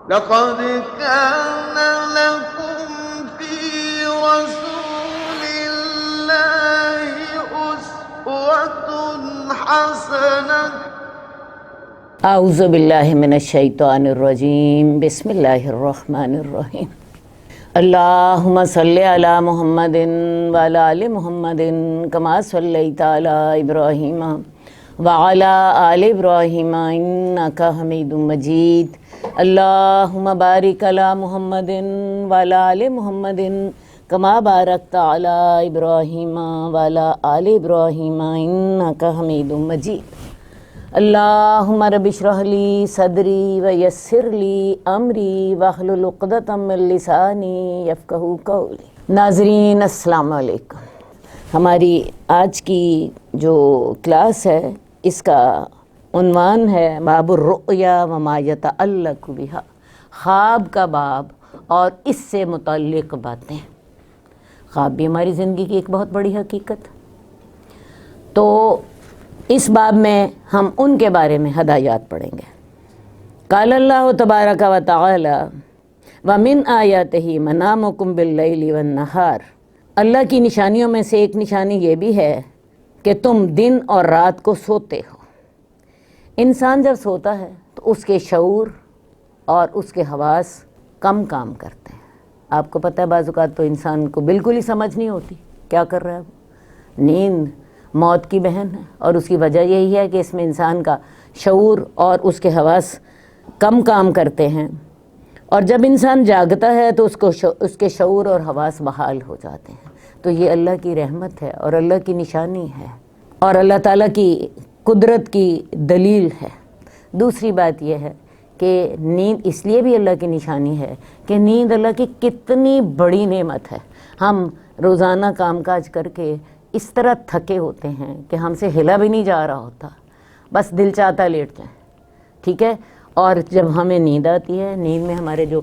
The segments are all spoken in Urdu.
لقد كان لكم في رسول الله أسوة حسنة اعوذ باللہ من الشیطان الرجیم بسم اللہ الرحمن الرحیم اللہم صلی علی محمد وعلی آل محمد کما صلیت علی ابراہیم وعلی آل ابراہیم انک حمید مجید اللہم بارک علی محمد وعلی آل محمد کما بارکت علی ابراہیم وعلی آل ابراہیم انک حمید مجید اللہم رب اشرح لی صدری ویسر لی امری واحلل عقدۃ من لسانی یفقہوا قولی۔ ناظرین السلام علیکم۔ ہماری آج کی جو کلاس ہے اس کا عنوان ہے باب الرؤیا وما یتعلق بہا، خواب کا باب اور اس سے متعلق باتیں۔ خواب بھی ہماری زندگی کی ایک بہت بڑی حقیقت، تو اس باب میں ہم ان کے بارے میں ہدایات پڑھیں گے۔ قال اللہ تبارک و تعالی ومن آیاتہ منامکم باللیل والنہار، اللہ کی نشانیوں میں سے ایک نشانی یہ بھی ہے کہ تم دن اور رات کو سوتے ہو۔ انسان جب سوتا ہے تو اس کے شعور اور اس کے حواس کم کام کرتے ہیں۔ آپ کو پتہ ہے بعض اوقات تو انسان کو بالکل ہی سمجھ نہیں ہوتی کیا کر رہا ہے وہ۔ نیند موت کی بہن ہے، اور اس کی وجہ یہی ہے کہ اس میں انسان کا شعور اور اس کے حواس کم کام کرتے ہیں، اور جب انسان جاگتا ہے تو اس کے شعور اور حواس بحال ہو جاتے ہیں۔ تو یہ اللہ کی رحمت ہے اور اللہ کی نشانی ہے اور اللہ تعالیٰ کی قدرت کی دلیل ہے۔ دوسری بات یہ ہے کہ نیند اس لیے بھی اللہ کی نشانی ہے کہ نیند اللہ کی کتنی بڑی نعمت ہے۔ ہم روزانہ کام کاج کر کے اس طرح تھکے ہوتے ہیں کہ ہم سے ہلا بھی نہیں جا رہا ہوتا، بس دل چاہتا لیٹ جائیں، ٹھیک ہے۔ اور جب ہمیں نیند آتی ہے، نیند میں ہمارے جو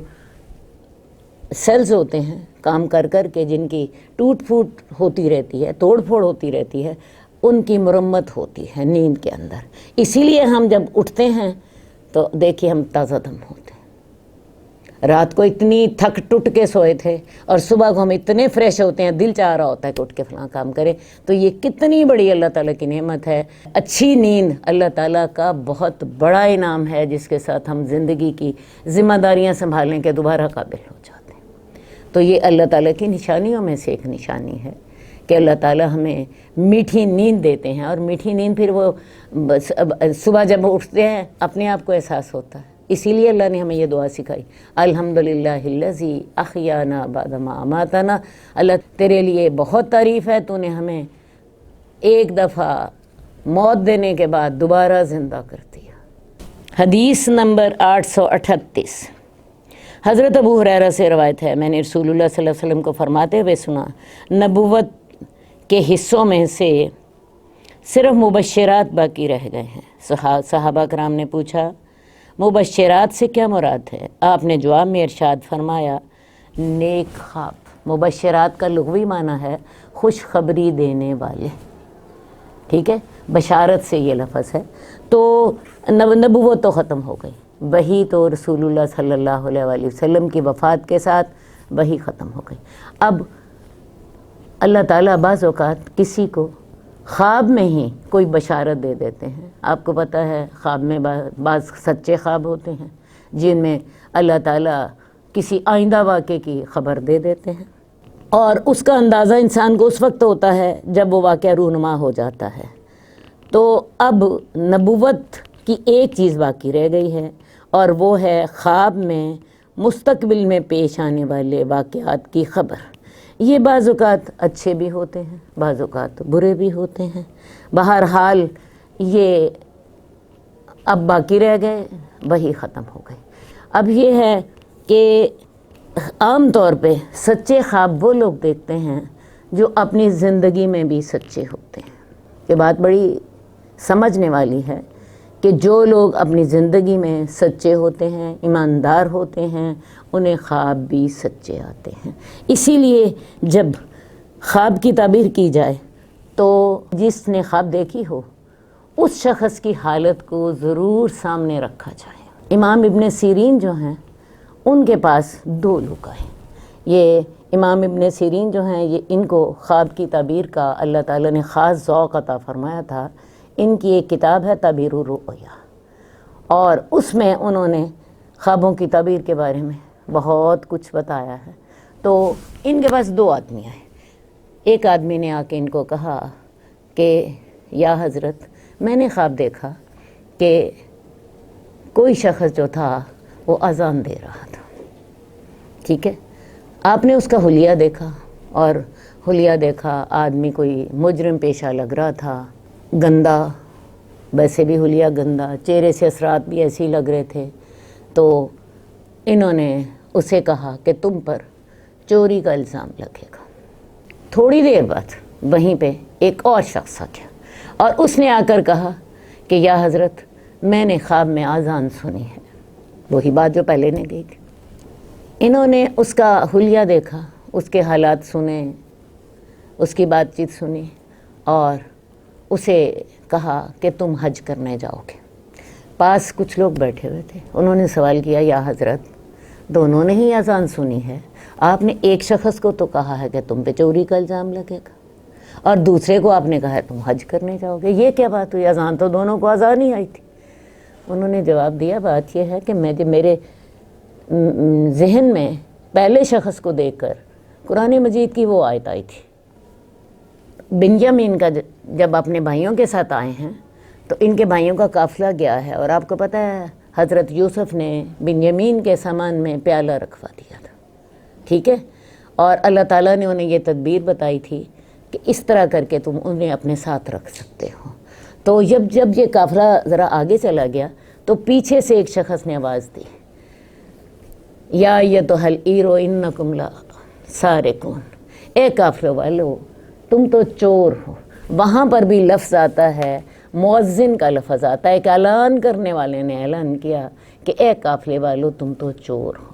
سیلز ہوتے ہیں کام کر کر کے، جن کی ٹوٹ پھوٹ ہوتی رہتی ہے، توڑ پھوڑ ہوتی رہتی ہے، ان کی مرمت ہوتی ہے نیند کے اندر۔ اسی لیے ہم جب اٹھتے ہیں تو دیکھیے ہم تازہ دم ہوتے ہیں۔ رات کو اتنی تھک ٹوٹ کے سوئے تھے اور صبح کو ہم اتنے فریش ہوتے ہیں، دل چاہ رہا ہوتا ہے کہ اٹھ کے فلاں کام کرے۔ تو یہ کتنی بڑی اللہ تعالیٰ کی نعمت ہے۔ اچھی نیند اللہ تعالیٰ کا بہت بڑا انعام ہے، جس کے ساتھ ہم زندگی کی ذمہ داریاں سنبھالنے کے دوبارہ قابل ہو جاتے ہیں۔ تو یہ اللہ تعالیٰ کی نشانیوں میں سے ایک نشانی ہے کہ اللہ تعالیٰ ہمیں میٹھی نیند دیتے ہیں، اور میٹھی نیند پھر وہ صبح جب اٹھتے ہیں اپنے آپ کو احساس ہوتا ہے۔ اسی لیے اللہ نے ہمیں یہ دعا سکھائی، الحمدللہ الذی احیانا بعد ما اماتنا۔ اللہ تیرے لیے بہت تعریف ہے، تو نے ہمیں ایک دفعہ موت دینے کے بعد دوبارہ زندہ کر دیا۔ حدیث نمبر 838، حضرت ابو ہریرہ سے روایت ہے، میں نے رسول اللہ صلی اللہ علیہ وسلم کو فرماتے ہوئے سنا، نبوت کے حصوں میں سے صرف مبشرات باقی رہ گئے ہیں۔ صحابہ کرام نے پوچھا مبشرات سے کیا مراد ہے؟ آپ نے جواب میں ارشاد فرمایا نیک خواب۔ مبشرات کا لغوی معنی ہے خوشخبری دینے والے، ٹھیک ہے، بشارت سے یہ لفظ ہے۔ تو نبوت تو ختم ہو گئی، وہی تو رسول اللہ صلی اللہ علیہ وآلہ وسلم کی وفات کے ساتھ وہی ختم ہو گئی۔ اب اللہ تعالیٰ بعض اوقات کسی کو خواب میں ہی کوئی بشارت دے دیتے ہیں۔ آپ کو پتہ ہے خواب میں بعض سچے خواب ہوتے ہیں جن میں اللہ تعالیٰ کسی آئندہ واقعے کی خبر دے دیتے ہیں، اور اس کا اندازہ انسان کو اس وقت ہوتا ہے جب وہ واقعہ رونما ہو جاتا ہے۔ تو اب نبوت کی ایک چیز باقی رہ گئی ہے، اور وہ ہے خواب میں مستقبل میں پیش آنے والے واقعات کی خبر۔ یہ بعض اوقات اچھے بھی ہوتے ہیں، بعض اوقات برے بھی ہوتے ہیں۔ بہرحال یہ اب باقی رہ گئے، وہی ختم ہو گئی۔ اب یہ ہے کہ عام طور پہ سچے خواب وہ لوگ دیکھتے ہیں جو اپنی زندگی میں بھی سچے ہوتے ہیں۔ یہ بات بڑی سمجھنے والی ہے کہ جو لوگ اپنی زندگی میں سچے ہوتے ہیں، ایماندار ہوتے ہیں، انہیں خواب بھی سچے آتے ہیں۔ اسی لیے جب خواب کی تعبیر کی جائے تو جس نے خواب دیکھی ہو اس شخص کی حالت کو ضرور سامنے رکھا جائے۔ امام ابن سیرین جو ہیں ان کے پاس 2 لوگ آئے۔ یہ امام ابن سیرین جو ہیں، یہ ان کو خواب کی تعبیر کا اللہ تعالیٰ نے خاص ذوق عطا فرمایا تھا۔ ان کی ایک کتاب ہے تعبیر الرؤیا، اور اس میں انہوں نے خوابوں کی تعبیر کے بارے میں بہت کچھ بتایا ہے۔ تو ان کے پاس 2 آدمی آئے۔ ایک آدمی نے آ کے ان کو کہا کہ یا حضرت، میں نے خواب دیکھا کہ کوئی شخص جو تھا وہ اذان دے رہا تھا، ٹھیک ہے؟ آپ نے اس کا حلیہ دیکھا، اور حلیہ دیکھا آدمی کوئی مجرم پیشہ لگ رہا تھا، گندا، ویسے بھی حلیہ گندا، چہرے سے اثرات بھی ایسے ہی لگ رہے تھے۔ تو انہوں نے اسے کہا کہ تم پر چوری کا الزام لگے گا۔ تھوڑی دیر بعد وہیں پہ ایک اور شخص آ گیا، اور اس نے آ کر کہا کہ یا حضرت، میں نے خواب میں اذان سنی ہے، وہی بات جو پہلے نے گئی تھی۔ انہوں نے اس کا حلیہ دیکھا، اس کے حالات سنے، اس کی بات چیت سنی، اور اسے کہا کہ تم حج کرنے جاؤ گے۔ پاس کچھ لوگ بیٹھے ہوئے تھے، انہوں نے سوال کیا یا حضرت، دونوں نے ہی اذان سنی ہے، آپ نے ایک شخص کو تو کہا ہے کہ تم پہ چوری کا الزام لگے گا، اور دوسرے کو آپ نے کہا ہے تم حج کرنے جاؤ گے، یہ کیا بات ہوئی؟ اذان تو دونوں کو اذان ہی آئی تھی۔ انہوں نے جواب دیا، بات یہ ہے کہ میرے ذہن میں پہلے شخص کو دیکھ کر قرآن مجید کی وہ آیت آئی تھی، بنیامین کا جب اپنے بھائیوں کے ساتھ آئے ہیں تو ان کے بھائیوں کا قافلہ گیا ہے، اور آپ کو پتہ ہے حضرت یوسف نے بنیامین کے سامان میں پیالہ رکھوا دیا تھا، ٹھیک ہے؟ اور اللہ تعالیٰ نے انہیں یہ تدبیر بتائی تھی کہ اس طرح کر کے تم انہیں اپنے ساتھ رکھ سکتے ہو۔ تو جب یہ قافلہ ذرا آگے چلا گیا تو پیچھے سے ایک شخص نے آواز دی، یا ایتھا العیر انکم لسارقون، اے قافلے والو تم تو چور ہو۔ وہاں پر بھی لفظ آتا ہے، مؤذن کا لفظ آتا ہے، ایک اعلان کرنے والے نے اعلان کیا کہ اے قافلے والو تم تو چور ہو۔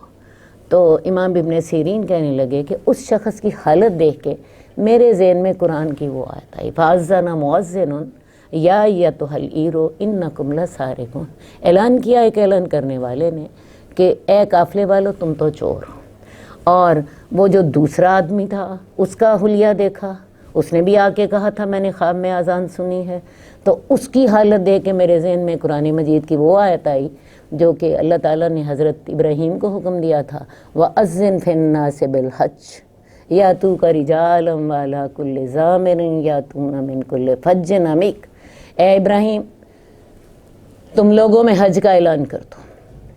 تو امام ابن سیرین کہنے لگے کہ اس شخص کی حالت دیکھ کے میرے ذہن میں قرآن کی وہ آیت آئی، فَأَذَّنَ مُؤَذِّنٌ یا ایتھا العیر انکم لسارقون، اعلان کیا ایک اعلان کرنے والے نے کہ اے قافلے والو تم تو چور ہو۔ اور وہ جو دوسرا آدمی تھا اس کا حلیہ دیکھا، اس نے بھی آ کے کہا تھا میں نے خواب میں اذان سنی ہے، تو اس کی حالت دیکھ کے میرے ذہن میں قرآن مجید کی وہ آیت آئی جو کہ اللہ تعالیٰ نے حضرت ابراہیم کو حکم دیا تھا، وَأَذِّن فِي النَّاسِ بِالْحَجِّ يَأْتُوكَ رِجَالًا وَعَلَىٰ كُلِّ ضَامِرٍ يَأْتُونَ مِنْ كُلِّ فَجٍّ عَمِيقٍ، اے ابراہیم تم لوگوں میں حج کا اعلان کر دو،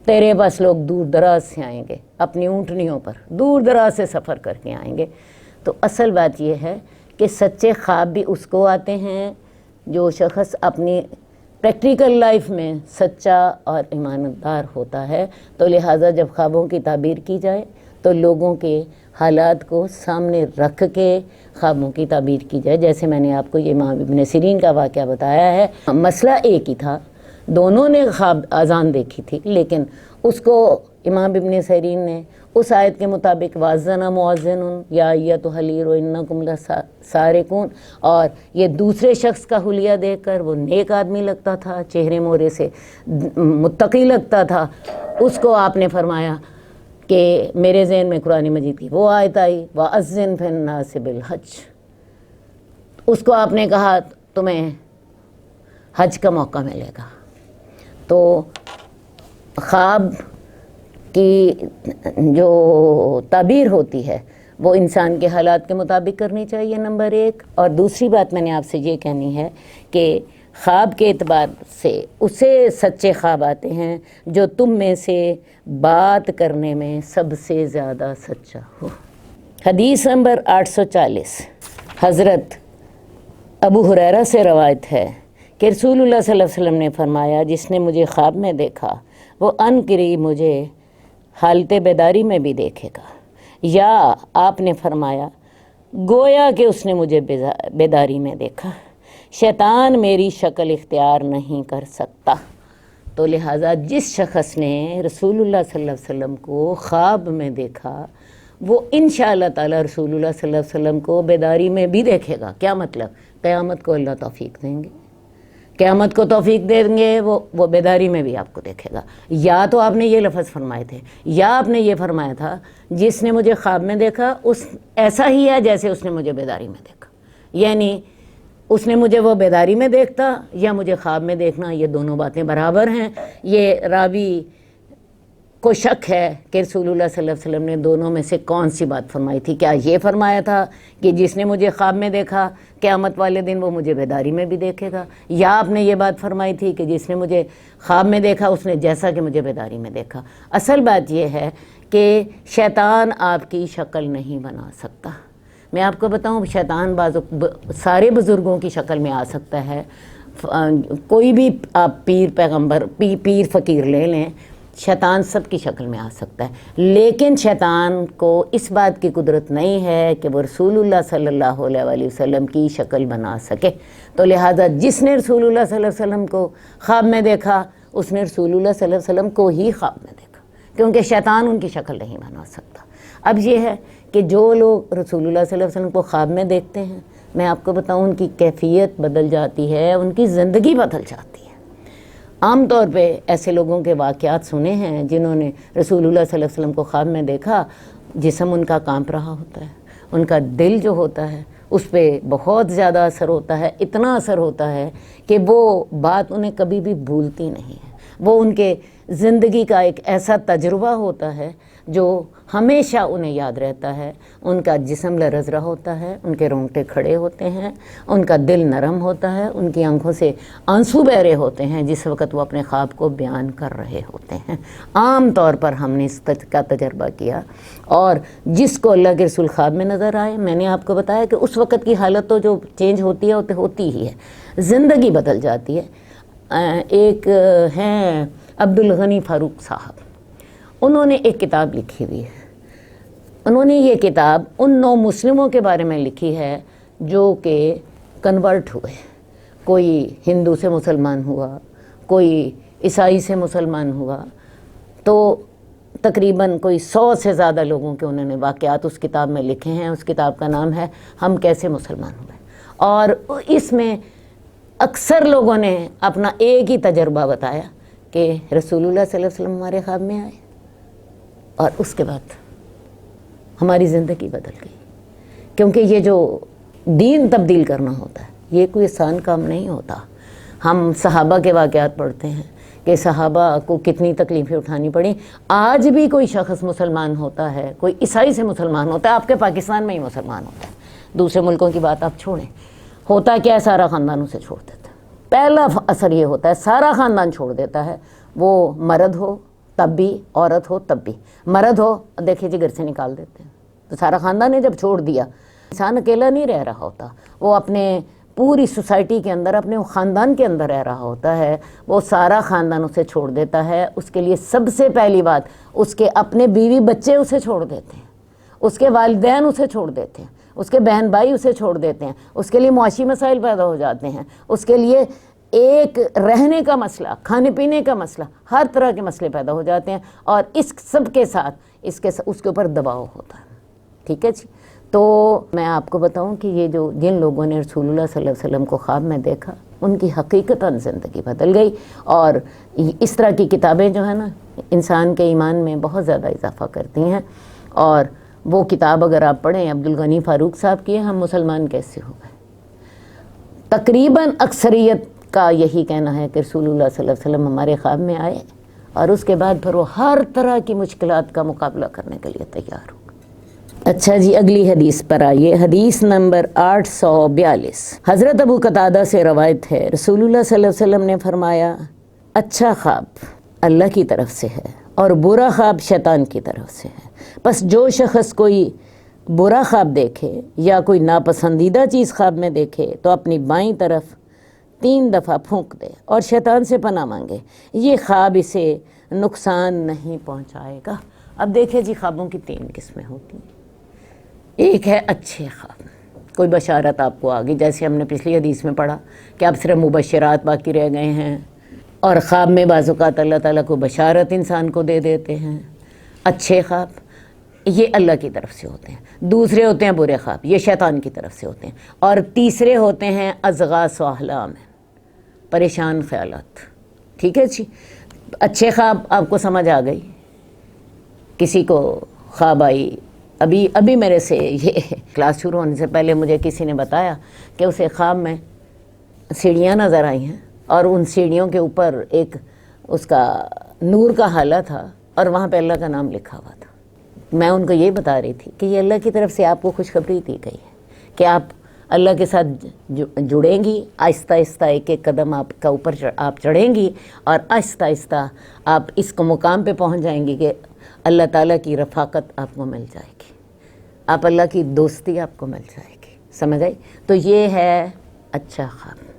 تیرے پاس لوگ دور دراز سے آئیں گے، اپنی اونٹنیوں پر دور دراز سے سفر کر کے آئیں گے۔ تو اصل بات یہ ہے کہ سچے خواب بھی اس کو آتے ہیں جو شخص اپنی پریکٹیکل لائف میں سچا اور ایماندار ہوتا ہے۔ تو لہٰذا جب خوابوں کی تعبیر کی جائے تو لوگوں کے حالات کو سامنے رکھ کے خوابوں کی تعبیر کی جائے۔ جیسے میں نے آپ کو یہ امام ابن سیرین کا واقعہ بتایا ہے، مسئلہ ایک ہی تھا، دونوں نے خواب اذان دیکھی تھی، لیکن اس کو امام ابن سیرین نے اس آیت کے مطابق وَأَذَّنَ مُؤَذِّنٌ یا ایتھا العیر انکم لسارقون، اور یہ دوسرے شخص کا حلیہ دیکھ کر وہ نیک آدمی لگتا تھا، چہرے مورے سے متقی لگتا تھا، اس کو آپ نے فرمایا کہ میرے ذہن میں قرآن مجید کی وہ آیت آئی وَأَذِّن فِي النَّاسِ بِالْحَجِّ، اس کو آپ نے کہا تمہیں حج کا موقع ملے گا۔ تو خواب کی جو تعبیر ہوتی ہے وہ انسان کے حالات کے مطابق کرنی چاہیے، نمبر 1۔ اور دوسری بات میں نے آپ سے یہ کہنی ہے کہ خواب کے اعتبار سے اسے سچے خواب آتے ہیں جو تم میں سے بات کرنے میں سب سے زیادہ سچا ہو۔ حدیث نمبر 840 حضرت ابو ہریرہ سے روایت ہے کہ رسول اللہ صلی اللہ علیہ وسلم نے فرمایا، جس نے مجھے خواب میں دیکھا وہ عنقریب مجھے حالت بیداری میں بھی دیکھے گا، یا آپ نے فرمایا گویا کہ اس نے مجھے بیداری میں دیکھا، شیطان میری شکل اختیار نہیں کر سکتا۔ تو لہٰذا جس شخص نے رسول اللہ صلی اللہ علیہ وسلم کو خواب میں دیکھا وہ انشاءاللہ تعالی رسول اللہ صلی اللہ علیہ وسلم کو بیداری میں بھی دیکھے گا۔ کیا مطلب؟ قیامت کو اللہ توفیق دیں گے قیامت کو توفیق دیں گے وہ بیداری میں بھی آپ کو دیکھے گا۔ یا تو آپ نے یہ لفظ فرمائے تھے، یا آپ نے یہ فرمایا تھا جس نے مجھے خواب میں دیکھا اس ایسا ہی ہے جیسے اس نے مجھے بیداری میں دیکھا، یعنی اس نے مجھے وہ بیداری میں دیکھتا یا مجھے خواب میں دیکھنا، یہ دونوں باتیں برابر ہیں۔ یہ راوی کو شک ہے کہ رسول اللہ صلی اللہ علیہ وسلم نے دونوں میں سے کون سی بات فرمائی تھی۔ کیا یہ فرمایا تھا کہ جس نے مجھے خواب میں دیکھا قیامت والے دن وہ مجھے بیداری میں بھی دیکھے گا، یا آپ نے یہ بات فرمائی تھی کہ جس نے مجھے خواب میں دیکھا اس نے جیسا کہ مجھے بیداری میں دیکھا؟ اصل بات یہ ہے کہ شیطان آپ کی شکل نہیں بنا سکتا۔ میں آپ کو بتاؤں، شیطان سارے بزرگوں کی شکل میں آ سکتا ہے، کوئی بھی آپ پیر پیغمبر پیر فقیر لے لیں، شیطان سب کی شکل میں آ سکتا ہے، لیکن شیطان کو اس بات کی قدرت نہیں ہے کہ وہ رسول اللہ صلی اللہ علیہ وآلہ وسلم کی شکل بنا سکے۔ تو لہٰذا جس نے رسول اللہ صلی اللہ علیہ وسلم کو خواب میں دیکھا اس نے رسول اللہ صلی اللہ علیہ وسلم کو ہی خواب میں دیکھا، کیونکہ شیطان ان کی شکل نہیں بنا سکتا۔ اب یہ ہے کہ جو لوگ رسول اللہ صلی اللہ علیہ وسلم کو خواب میں دیکھتے ہیں، میں آپ کو بتاؤں ان کی کیفیت بدل جاتی ہے، ان کی زندگی بدل جاتی ہے۔ عام طور پہ ایسے لوگوں کے واقعات سنے ہیں جنہوں نے رسول اللہ صلی اللہ علیہ وسلم کو خواب میں دیکھا، جسم ان کا کانپ رہا ہوتا ہے، ان کا دل جو ہوتا ہے اس پہ بہت زیادہ اثر ہوتا ہے، اتنا اثر ہوتا ہے کہ وہ بات انہیں کبھی بھی بھولتی نہیں ہے۔ وہ ان کے زندگی کا ایک ایسا تجربہ ہوتا ہے جو ہمیشہ انہیں یاد رہتا ہے۔ ان کا جسم لرز رہا ہوتا ہے، ان کے رونگٹے کھڑے ہوتے ہیں، ان کا دل نرم ہوتا ہے، ان کی آنکھوں سے آنسو بہ رہے ہوتے ہیں جس وقت وہ اپنے خواب کو بیان کر رہے ہوتے ہیں۔ عام طور پر ہم نے اس کا تجربہ کیا، اور جس کو اللہ کے رسول خواب میں نظر آئے، میں نے آپ کو بتایا کہ اس وقت کی حالت تو جو چینج ہوتی ہے ہوتی ہی ہے، زندگی بدل جاتی ہے۔ ایک ہیں عبدالغنی فاروق صاحب، انہوں نے ایک کتاب لکھی ہوئی ہے۔ انہوں نے یہ کتاب ان 9 مسلموں کے بارے میں لکھی ہے جو کہ کنورٹ ہوئے، کوئی ہندو سے مسلمان ہوا، کوئی عیسائی سے مسلمان ہوا، تو تقریباً کوئی 100 سے زیادہ لوگوں کے انہوں نے واقعات اس کتاب میں لکھے ہیں۔ اس کتاب کا نام ہے ہم کیسے مسلمان ہوئے، اور اس میں اکثر لوگوں نے اپنا ایک ہی تجربہ بتایا کہ رسول اللہ صلی اللہ علیہ وسلم ہمارے خواب میں آئے اور اس کے بعد ہماری زندگی بدل گئی۔ کیونکہ یہ جو دین تبدیل کرنا ہوتا ہے یہ کوئی آسان کام نہیں ہوتا۔ ہم صحابہ کے واقعات پڑھتے ہیں کہ صحابہ کو کتنی تکلیفیں اٹھانی پڑیں۔ آج بھی کوئی شخص مسلمان ہوتا ہے، کوئی عیسائی سے مسلمان ہوتا ہے، آپ کے پاکستان میں ہی مسلمان ہوتا ہے، دوسرے ملکوں کی بات آپ چھوڑیں، ہوتا کیا ہے، سارا خاندان اسے چھوڑ دیتا ہے۔ پہلا اثر یہ ہوتا ہے سارا خاندان چھوڑ دیتا ہے، وہ مرد ہو تب بھی، عورت ہو تب بھی۔ مرد ہو دیکھیے جی گھر سے نکال دیتے ہیں، تو سارا خاندان نے جب چھوڑ دیا، انسان اکیلا نہیں رہ رہا ہوتا، وہ اپنے پوری سوسائٹی کے اندر، اپنے خاندان کے اندر رہ رہا ہوتا ہے، وہ سارا خاندان اسے چھوڑ دیتا ہے۔ اس کے لیے سب سے پہلی بات، اس کے اپنے بیوی بچے اسے چھوڑ دیتے ہیں، اس کے والدین اسے چھوڑ دیتے ہیں، اس کے بہن بھائی اسے چھوڑ دیتے ہیں، اس کے لیے معاشی مسائل پیدا ہو جاتے ہیں، اس کے لیے ایک رہنے کا مسئلہ، کھانے پینے کا مسئلہ، ہر طرح کے مسئلے پیدا ہو جاتے ہیں، اور اس سب کے ساتھ اس کے اوپر دباؤ ہوتا ہے۔ ٹھیک ہے جی، تو میں آپ کو بتاؤں کہ یہ جن لوگوں نے رسول اللہ صلی اللہ علیہ وسلم کو خواب میں دیکھا ان کی حقیقتاً زندگی بدل گئی، اور اس طرح کی کتابیں جو ہیں نا انسان کے ایمان میں بہت زیادہ اضافہ کرتی ہیں۔ اور وہ کتاب اگر آپ پڑھیں عبدالغنی فاروق صاحب کی ہے، ہم مسلمان کیسے ہو گئے، تقریباً اکثریت کا یہی کہنا ہے کہ رسول اللہ صلی اللہ علیہ وسلم ہمارے خواب میں آئے اور اس کے بعد پھر وہ ہر طرح کی مشکلات کا مقابلہ کرنے کے لیے تیار ہو گئے۔ اچھا جی، اگلی حدیث پر آئیے۔ حدیث نمبر 842، حضرت ابو قتادہ سے روایت ہے، رسول اللہ صلی اللہ علیہ وسلم نے فرمایا، اچھا خواب اللہ کی طرف سے ہے اور برا خواب شیطان کی طرف سے ہے، بس جو شخص کوئی برا خواب دیکھے یا کوئی ناپسندیدہ چیز خواب میں دیکھے تو اپنی بائیں طرف 3 دفعہ پھونک دے اور شیطان سے پناہ مانگے، یہ خواب اسے نقصان نہیں پہنچائے گا۔ اب دیکھیں جی، خوابوں کی 3 قسمیں ہوتی ہیں۔ ایک ہے اچھے خواب، کوئی بشارت آپ کو آگی، جیسے ہم نے پچھلی حدیث میں پڑھا کہ اب صرف مبشرات باقی رہ گئے ہیں، اور خواب میں بعض اوقات اللہ تعالیٰ کو بشارت انسان کو دے دیتے ہیں۔ اچھے خواب یہ اللہ کی طرف سے ہوتے ہیں، دوسرے ہوتے ہیں برے خواب، یہ شیطان کی طرف سے ہوتے ہیں، اور تیسرے ہوتے ہیں اضغاث و احلام، پریشان خیالات، ٹھیک ہے جی. اچھے خواب آپ کو سمجھ آ گئی. کسی کو خواب آئی، ابھی میرے سے یہ کلاس شروع ہونے سے پہلے مجھے کسی نے بتایا کہ اسے خواب میں سیڑھیاں نظر آئی ہیں اور ان سیڑھیوں کے اوپر ایک اس کا نور کا حالہ تھا اور وہاں پہ اللہ کا نام لکھا ہوا تھا. میں ان کو یہ بتا رہی تھی کہ یہ اللہ کی طرف سے آپ کو خوشخبری دی گئی ہے کہ آپ اللہ کے ساتھ جڑیں گی. آہستہ آہستہ ایک ایک قدم آپ کا اوپر آپ چڑھیں گی اور آہستہ آہستہ آپ اس کو مقام پہ پہنچ جائیں گی کہ اللہ تعالیٰ کی رفاقت آپ کو مل جائے گی، آپ اللہ کی دوستی آپ کو مل جائے گی. سمجھ آئی؟ تو یہ ہے اچھا خواب.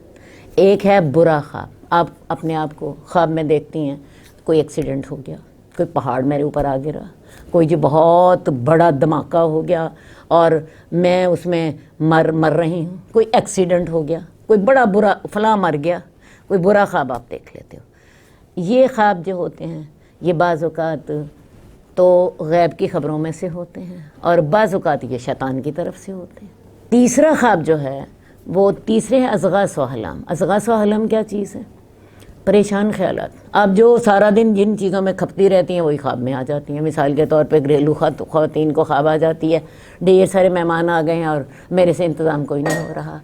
ایک ہے برا خواب. آپ اپنے آپ کو خواب میں دیکھتی ہیں کوئی ایکسیڈنٹ ہو گیا، کوئی پہاڑ میرے اوپر آ گرا، کوئی جو بہت بڑا دھماکہ ہو گیا اور میں اس میں مر رہی ہوں، کوئی ایکسیڈنٹ ہو گیا، کوئی بڑا برا فلاں مر گیا، کوئی برا خواب آپ دیکھ لیتے ہو. یہ خواب جو ہوتے ہیں یہ بعض اوقات تو غیب کی خبروں میں سے ہوتے ہیں اور بعض اوقات یہ شیطان کی طرف سے ہوتے ہیں. تیسرا خواب جو ہے وہ تیسرے ہے اضغاث و احلام. اضغاث و احلام کیا چیز ہے؟ پریشان خیالات. آپ جو سارا دن جن چیزوں میں کھپتی رہتی ہیں وہی خواب میں آ جاتی ہیں. مثال کے طور پہ گھریلو خواتین کو خواب آ جاتی ہے ڈھیر سارے مہمان آ گئے ہیں اور میرے سے انتظام کوئی نہیں ہو رہا.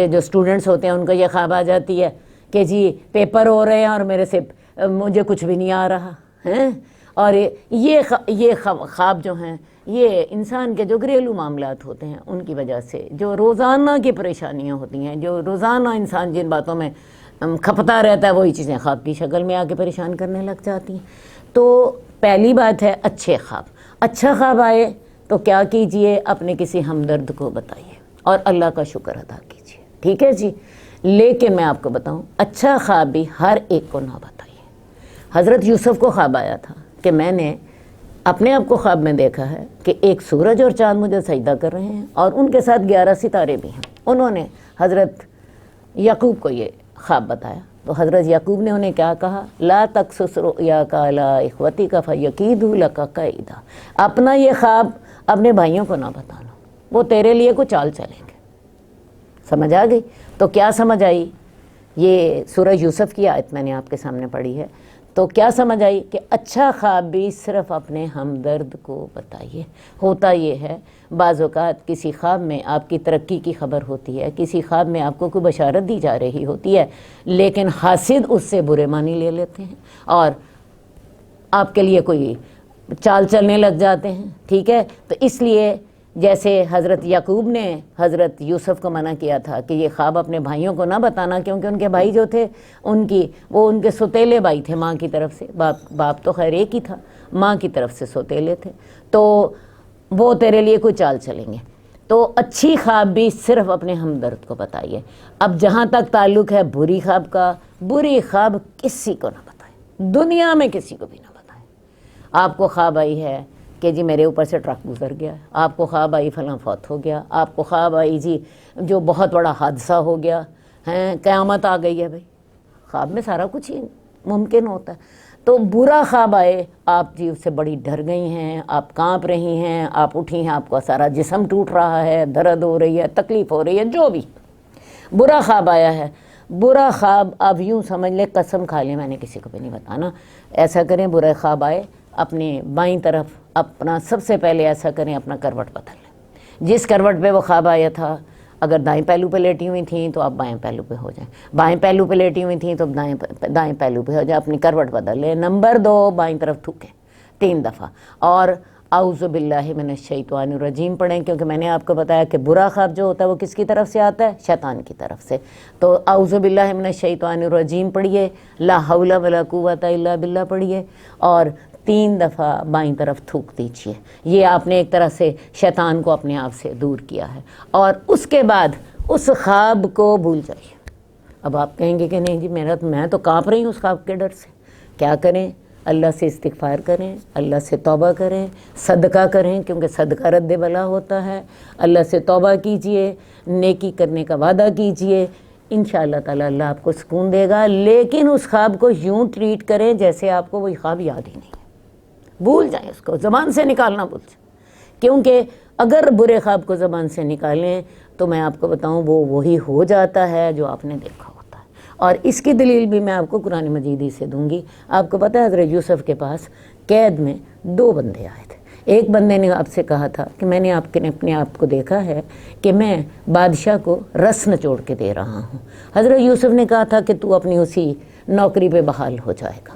جو اسٹوڈنٹس ہوتے ہیں ان کو یہ خواب آ جاتی ہے کہ جی پیپر ہو رہے ہیں اور میرے سے مجھے کچھ بھی نہیں آ رہا ہے. اور یہ خواب جو ہیں یہ انسان کے جو گھریلو معاملات ہوتے ہیں ان کی وجہ سے، جو روزانہ کی پریشانیاں ہوتی ہیں، جو روزانہ انسان جن باتوں میں کھپتا رہتا ہے وہی چیزیں خواب کی شکل میں آ کے پریشان کرنے لگ جاتی ہیں. تو پہلی بات ہے اچھے خواب. اچھا خواب آئے تو کیا کیجئے؟ اپنے کسی ہمدرد کو بتائیے اور اللہ کا شکر ادا کیجئے. ٹھیک ہے جی. لیکن میں آپ کو بتاؤں اچھا خواب بھی ہر ایک کو نہ بتائیے. حضرت یوسف کو خواب آیا تھا کہ میں نے اپنے آپ کو خواب میں دیکھا ہے کہ ایک سورج اور چاند مجھے سجدہ کر رہے ہیں اور ان کے ساتھ 11 ستارے بھی ہیں. انہوں نے حضرت یعقوب کو یہ خواب بتایا تو حضرت یعقوب نے انہیں کیا کہا؟ لا تقصص رؤیاک علی اخوتک فیکیدوا لک کیدا. اپنا یہ خواب اپنے بھائیوں کو نہ بتانا، وہ تیرے لیے کوئی چال چلیں گے. سمجھ آ گئی؟ تو کیا سمجھ آئی؟ یہ سورہ یوسف کی آیت میں نے آپ کے سامنے پڑھی ہے. تو کیا سمجھ آئی کہ اچھا خواب بھی صرف اپنے ہمدرد کو بتائیے. ہوتا یہ ہے بعض اوقات کسی خواب میں آپ کی ترقی کی خبر ہوتی ہے، کسی خواب میں آپ کو کوئی بشارت دی جا رہی ہوتی ہے، لیکن حاسد اس سے برے معنی لے لیتے ہیں اور آپ کے لیے کوئی چال چلنے لگ جاتے ہیں. ٹھیک ہے؟ تو اس لیے جیسے حضرت یعقوب نے حضرت یوسف کو منع کیا تھا کہ یہ خواب اپنے بھائیوں کو نہ بتانا، کیونکہ ان کے بھائی جو تھے وہ ان کے سوتیلے بھائی تھے ماں کی طرف سے. باپ تو خیر ایک ہی تھا، ماں کی طرف سے سوتیلے تھے، تو وہ تیرے لیے کوئی چال چلیں گے. تو اچھی خواب بھی صرف اپنے ہمدرد کو بتائیے. اب جہاں تک تعلق ہے بری خواب کا، بری خواب کسی کو نہ بتائیں، دنیا میں کسی کو بھی نہ بتائیں. آپ کو خواب آئی ہے کہ جی میرے اوپر سے ٹرک گزر گیا، آپ کو خواب آئی فلاں فوت ہو گیا، آپ کو خواب آئی جی جو بہت بڑا حادثہ ہو گیا ہے، قیامت آ گئی ہے. بھائی خواب میں سارا کچھ ہی ممکن ہوتا ہے. تو برا خواب آئے، آپ جی اس سے بڑی ڈر گئی ہیں، آپ کانپ رہی ہیں، آپ اٹھی ہیں، آپ کا سارا جسم ٹوٹ رہا ہے، درد ہو رہی ہے، تکلیف ہو رہی ہے، جو بھی برا خواب آیا ہے. برا خواب آپ یوں سمجھ لیں قسم کھا لیں میں نے کسی کو بھی نہیں بتانا. ایسا کریں برا خواب آئے اپنے بائیں طرف اپنا سب سے پہلے ایسا کریں اپنا کروٹ بدل لیں. جس کروٹ پہ وہ خواب آیا تھا، اگر دائیں پہلو پہ لیٹی ہوئی تھیں تو آپ بائیں پہلو پہ ہو جائیں، بائیں پہلو پہ لیٹی ہوئی تھیں تو دائیں پہلو پہ ہو جائیں. اپنی کروٹ بدل لیں. نمبر 2 بائیں طرف تھوکیں 3 دفعہ اور اعوذ باللہ من الشیطان الرجیم پڑھیں، کیونکہ میں نے آپ کو بتایا کہ برا خواب جو ہوتا ہے وہ کس کی طرف سے آتا ہے؟ شیطان کی طرف سے. تو اعوذ باللہ من الشیطان الرجیم پڑھیے، لا حول ولا قوت الا باللہ پڑھیے اور 3 دفعہ بائیں طرف تھوک دیجیے. یہ آپ نے ایک طرح سے شیطان کو اپنے آپ سے دور کیا ہے اور اس کے بعد اس خواب کو بھول جائیے. اب آپ کہیں گے کہ نہیں جی میں تو کانپ رہی ہوں اس خواب کے ڈر سے. کیا کریں؟ اللہ سے استغفار کریں، اللہ سے توبہ کریں، صدقہ کریں، کیونکہ صدقہ رد بلا ہوتا ہے. اللہ سے توبہ کیجئے، نیکی کرنے کا وعدہ کیجئے، انشاءاللہ تعالی اللہ آپ کو سکون دے گا. لیکن اس خواب کو یوں ٹریٹ کریں جیسے آپ کو وہی خواب یاد ہی نہیں. بھول جائیں اس کو، زبان سے نکالنا بھول جائیں. کیونکہ اگر برے خواب کو زبان سے نکالیں تو میں آپ کو بتاؤں وہ وہی ہو جاتا ہے جو آپ نے دیکھا ہوتا ہے. اور اس کی دلیل بھی میں آپ کو قرآن مجید ہی سے دوں گی۔ آپ کو پتہ ہے حضرت یوسف کے پاس قید میں 2 بندے آئے تھے۔ ایک بندے نے آپ سے کہا تھا کہ میں نے اپنے آپ کو دیکھا ہے کہ میں بادشاہ کو رس نچوڑ کے دے رہا ہوں۔ حضرت یوسف نے کہا تھا کہ تو اپنی اسی نوکری پہ بحال ہو جائے گا۔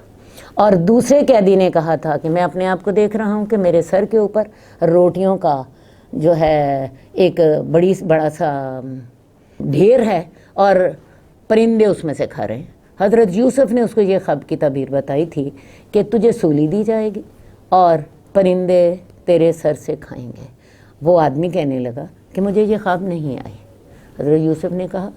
اور دوسرے قیدی نے کہا تھا کہ میں اپنے آپ کو دیکھ رہا ہوں کہ میرے سر کے اوپر روٹیوں کا جو ہے ایک بڑا سا ڈھیر ہے اور پرندے اس میں سے کھا رہے ہیں۔ حضرت یوسف نے اس کو یہ خواب کی تعبیر بتائی تھی کہ تجھے سولی دی جائے گی اور پرندے تیرے سر سے کھائیں گے۔ وہ آدمی کہنے لگا کہ مجھے یہ خواب نہیں آئی۔ حضرت یوسف نے کہا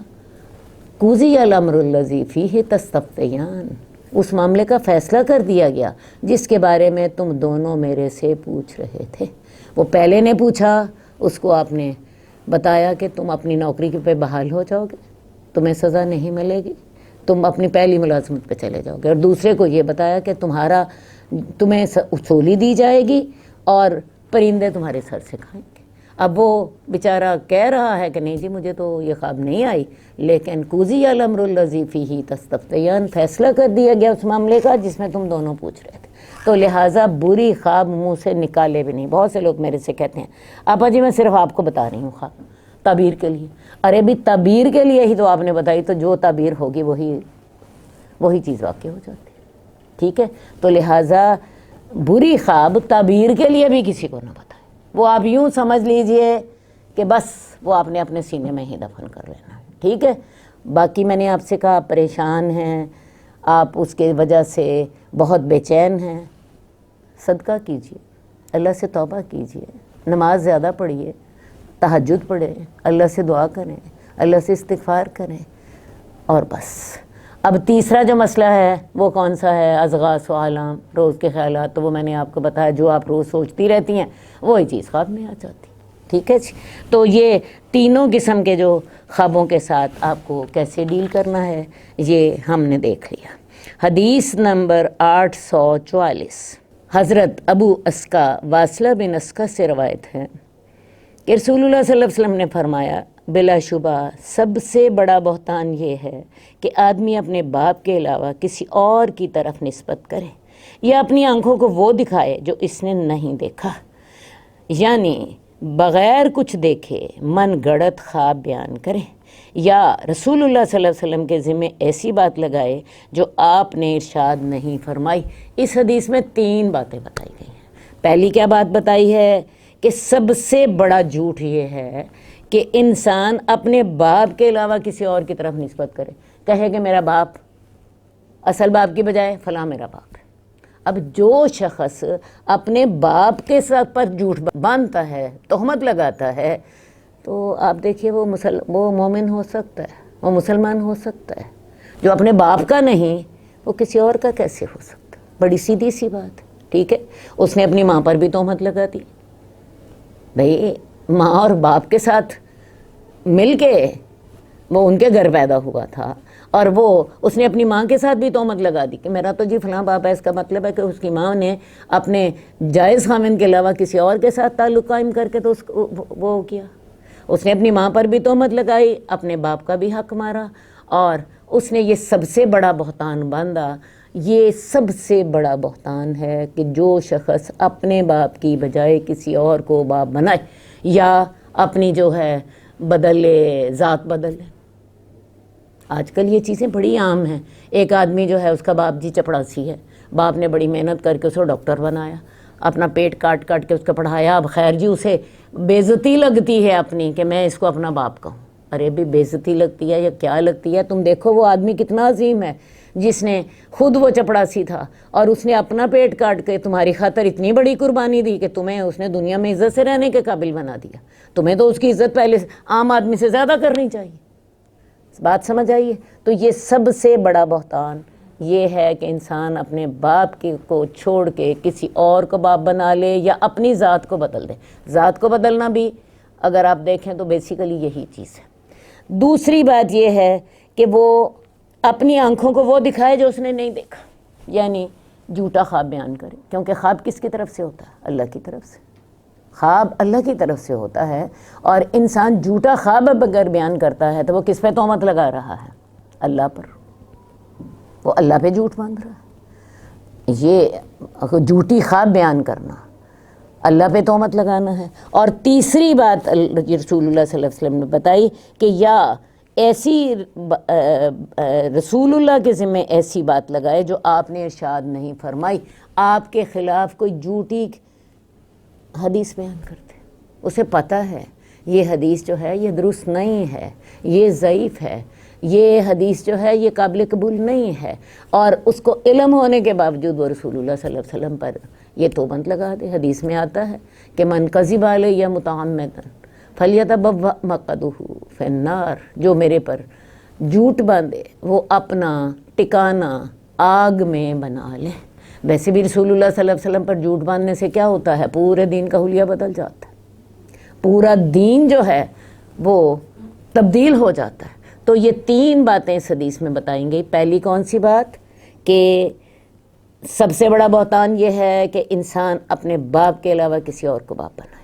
قُضِیَ الْأَمْرُ الَّذِی فِیہ تَسْتَفْتِیَانِ، اس معاملے کا فیصلہ کر دیا گیا جس کے بارے میں تم دونوں میرے سے پوچھ رہے تھے۔ وہ پہلے نے پوچھا، اس کو آپ نے بتایا کہ تم اپنی نوکری پہ بحال ہو جاؤ گے، تمہیں سزا نہیں ملے گی، تم اپنی پہلی ملازمت پہ چلے جاؤ گے۔ اور دوسرے کو یہ بتایا کہ تمہیں اصولی دی جائے گی اور پرندے تمہارے سر سے کھائیں گے۔ اب وہ بیچارہ کہہ رہا ہے کہ نہیں جی مجھے تو یہ خواب نہیں آئی، لیکن قُضِیَ الْأَمْرُ الَّذِی فِیہ تَسْتَفْتِیَانِ، فیصلہ کر دیا گیا اس معاملے کا جس میں تم دونوں پوچھ رہے تھے۔ تو لہٰذا بری خواب منہ سے نکالے بھی نہیں۔ بہت سے لوگ میرے سے کہتے ہیں آپا جی میں صرف آپ کو بتا رہی ہوں خواب تعبیر کے لیے۔ ارے بھی تعبیر کے لیے ہی تو آپ نے بتائی، تو جو تعبیر ہوگی وہی چیز واقع ہو جاتی ہے، ٹھیک ہے؟ تو لہٰذا بری خواب تعبیر کے لیے بھی کسی کو نہ بتائیں۔ وہ آپ یوں سمجھ لیجئے کہ بس وہ آپ نے اپنے سینے میں ہی دفن کر لینا ہے، ٹھیک ہے؟ باقی میں نے آپ سے کہا پریشان ہیں آپ، اس کے وجہ سے بہت بے چین ہیں، صدقہ کیجئے، اللہ سے توبہ کیجئے، نماز زیادہ پڑھیے، تہجد پڑھیں، اللہ سے دعا کریں، اللہ سے استغفار کریں، اور بس۔ اب تیسرا جو مسئلہ ہے وہ کون سا ہے؟ اضغاث و آلام، روز کے خیالات، تو وہ میں نے آپ کو بتایا جو آپ روز سوچتی رہتی ہیں وہی چیز خواب میں آ جاتی، ٹھیک ہے جی؟ تو یہ تینوں قسم کے جو خوابوں کے ساتھ آپ کو کیسے ڈیل کرنا ہے یہ ہم نے دیکھ لیا۔ حدیث نمبر 844 حضرت ابو اسقا واصلہ بن اسقا سے روایت ہے کہ رسول اللہ صلی اللہ علیہ وسلم نے فرمایا بلا شبہ سب سے بڑا بہتان یہ ہے کہ آدمی اپنے باپ کے علاوہ کسی اور کی طرف نسبت کرے یا اپنی آنکھوں کو وہ دکھائے جو اس نے نہیں دیکھا، یعنی بغیر کچھ دیکھے من گڑت خواب بیان کرے یا رسول اللہ صلی اللہ علیہ وسلم کے ذمہ ایسی بات لگائے جو آپ نے ارشاد نہیں فرمائی۔ اس حدیث میں 3 باتیں بتائی گئی ہیں۔ پہلی کیا بات بتائی ہے کہ سب سے بڑا جھوٹ یہ ہے کہ انسان اپنے باپ کے علاوہ کسی اور کی طرف نسبت کرے، کہے کہ میرا باپ، اصل باپ کی بجائے فلاں میرا باپ ہے۔ اب جو شخص اپنے باپ کے ساتھ پر جھوٹ باندھتا ہے، تہمت لگاتا ہے، تو آپ دیکھیے وہ مومن ہو سکتا ہے، وہ مسلمان ہو سکتا ہے۔ جو اپنے باپ کا نہیں وہ کسی اور کا کیسے ہو سکتا؟ بڑی سیدھی سی بات، ٹھیک ہے؟ اس نے اپنی ماں پر بھی تہمت لگا دی۔ بھئی ماں اور باپ کے ساتھ مل کے وہ ان کے گھر پیدا ہوا تھا، اور اس نے اپنی ماں کے ساتھ بھی تہمت لگا دی کہ میرا تو جی فلاں باپ ہے۔ اس کا مطلب ہے کہ اس کی ماں نے اپنے جائز خاوند کے علاوہ کسی اور کے ساتھ تعلق قائم کر کے تو وہ کیا۔ اس نے اپنی ماں پر بھی تہمت لگائی، اپنے باپ کا بھی حق مارا، اور اس نے یہ سب سے بڑا بہتان باندھا۔ یہ سب سے بڑا بہتان ہے کہ جو شخص اپنے باپ کی بجائے کسی اور کو باپ بنائے یا اپنی جو ہے ذات بدل لے۔ آج کل یہ چیزیں بڑی عام ہیں۔ ایک آدمی جو ہے اس کا باپ جی چپڑاسی ہے، باپ نے بڑی محنت کر کے اسے ڈاکٹر بنایا، اپنا پیٹ کاٹ کے اس کو پڑھایا، اب خیر جی اسے بے عزتی لگتی ہے اپنی کہ میں اس کو اپنا باپ کہوں۔ ارے بھی بے عزتی لگتی ہے یا کیا لگتی ہے؟ تم دیکھو وہ آدمی کتنا عظیم ہے جس نے خود وہ چپڑاسی تھا اور اس نے اپنا پیٹ کاٹ کے تمہاری خاطر اتنی بڑی قربانی دی کہ تمہیں اس نے دنیا میں عزت سے رہنے کے قابل بنا دیا۔ تمہیں تو اس کی عزت پہلے عام آدمی سے زیادہ کرنی چاہیے۔ بات سمجھ آئیے؟ تو یہ سب سے بڑا بہتان یہ ہے کہ انسان اپنے باپ کو چھوڑ کے کسی اور کو باپ بنا لے یا اپنی ذات کو بدل دے۔ ذات کو بدلنا بھی اگر آپ دیکھیں تو بیسیکلی یہی چیز ہے۔ دوسری بات یہ ہے کہ وہ اپنی آنکھوں کو وہ دکھائے جو اس نے نہیں دیکھا، یعنی جھوٹا خواب بیان کرے، کیونکہ خواب کس کی طرف سے ہوتا ہے؟ اللہ کی طرف سے۔ خواب اللہ کی طرف سے ہوتا ہے، اور انسان جھوٹا خواب اگر بیان کرتا ہے تو وہ کس پہ تہمت لگا رہا ہے؟ اللہ پر۔ وہ اللہ پہ جھوٹ باندھ رہا ہے۔ یہ جھوٹی خواب بیان کرنا، اللہ پہ تہمت لگانا ہے۔ اور تیسری بات رسول اللہ صلی اللہ علیہ وسلم نے بتائی کہ یا ایسی رسول اللہ کے ذمہ ایسی بات لگائے جو آپ نے ارشاد نہیں فرمائی، آپ کے خلاف کوئی جھوٹی حدیث بیان کرتے، اسے پتہ ہے یہ حدیث جو ہے یہ درست نہیں ہے، یہ ضعیف ہے، یہ حدیث جو ہے یہ قابل قبول نہیں ہے، اور اس کو علم ہونے کے باوجود وہ رسول اللہ صلی اللہ علیہ وسلم پر یہ تہمت لگا دے۔ حدیث میں آتا ہے کہ من کذب علیہ متعمدا فلیتبوأ مقعدہ فی النار، جو میرے پر جھوٹ باندھے وہ اپنا ٹکانہ آگ میں بنا لے۔ ویسے بھی رسول اللہ صلی اللہ علیہ وسلم پر جھوٹ باندھنے سے کیا ہوتا ہے؟ پورے دین کا حلیہ بدل جاتا ہے، پورا دین جو ہے وہ تبدیل ہو جاتا ہے۔ تو یہ تین باتیں اس حدیث میں بتائیں گئی۔ پہلی کون سی بات؟ کہ سب سے بڑا بہتان یہ ہے کہ انسان اپنے باپ کے علاوہ کسی اور کو باپ بنائے،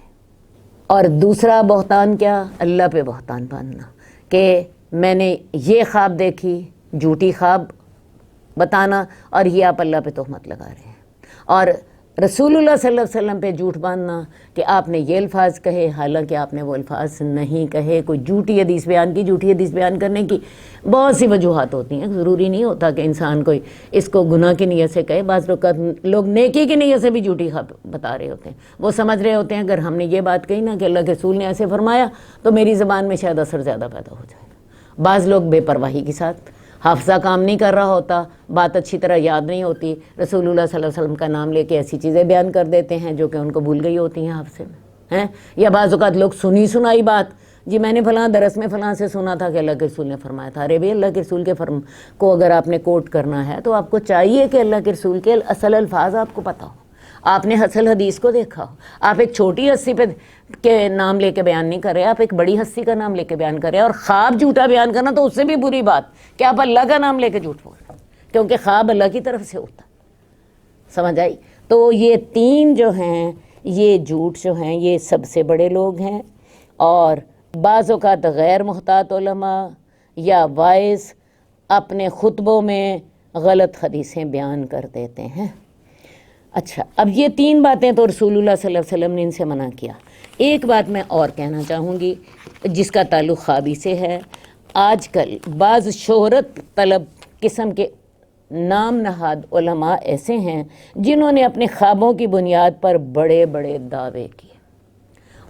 اور دوسرا بہتان کیا؟ اللہ پہ بہتان باندھنا کہ میں نے یہ خواب دیکھی، جھوٹی خواب بتانا، اور یہ آپ اللہ پہ تہمت لگا رہے ہیں۔ اور رسول اللہ صلی اللہ علیہ وسلم پہ جھوٹ باندھنا کہ آپ نے یہ الفاظ کہے حالانکہ آپ نے وہ الفاظ نہیں کہے۔ کوئی جھوٹی حدیث بیان کی، جھوٹی حدیث بیان کرنے کی بہت سی وجوہات ہوتی ہیں، ضروری نہیں ہوتا کہ انسان کوئی اس کو گناہ کی نیت سے کہے۔ بعض لوگ نیکی کی نیت سے بھی جھوٹی بتا رہے ہوتے ہیں، وہ سمجھ رہے ہوتے ہیں اگر ہم نے یہ بات کہی نا کہ اللہ کے رسول نے ایسے فرمایا تو میری زبان میں شاید اثر زیادہ پیدا ہو جائے گا۔ بعض لوگ بے پرواہی کے ساتھ، حافظہ کام نہیں کر رہا ہوتا، بات اچھی طرح یاد نہیں ہوتی، رسول اللہ صلی اللہ علیہ وسلم کا نام لے کے ایسی چیزیں بیان کر دیتے ہیں جو کہ ان کو بھول گئی ہوتی ہیں حافظے میں، ہیں؟ یا بعض اوقات لوگ سنی سنائی بات، جی میں نے فلاں درس میں فلاں سے سنا تھا کہ اللہ کے رسول نے فرمایا تھا۔ ارے بھئی اللہ کے رسول کے فرم کو اگر آپ نے کوٹ کرنا ہے تو آپ کو چاہیے کہ اللہ کے رسول کے اصل الفاظ آپ کو پتہ ہو، آپ نے اصل حدیث کو دیکھا ہو۔ آپ ایک چھوٹی ہستی پہ کے نام لے کے بیان نہیں کر رہے، آپ ایک بڑی ہستی کا نام لے کے بیان کر رہے ہیں۔ اور خواب جھوٹا بیان کرنا تو اس سے بھی بری بات کہ آپ اللہ کا نام لے کے جھوٹ بول رہے ہیں، کیونکہ خواب اللہ کی طرف سے ہوتا، سمجھ آئی؟ تو یہ تین جو ہیں، یہ جھوٹ جو ہیں یہ سب سے بڑے لوگ ہیں۔ اور بعض اوقات غیر محتاط علماء یا وائز اپنے خطبوں میں غلط حدیثیں بیان کر دیتے ہیں۔ اچھا، اب یہ تین باتیں تو رسول اللہ صلی اللہ علیہ وسلم نے ان سے منع کیا۔ ایک بات میں اور کہنا چاہوں گی جس کا تعلق خوابی سے ہے۔ آج کل بعض شہرت طلب قسم کے نام نہاد علماء ایسے ہیں جنہوں نے اپنے خوابوں کی بنیاد پر بڑے بڑے دعوے کیے۔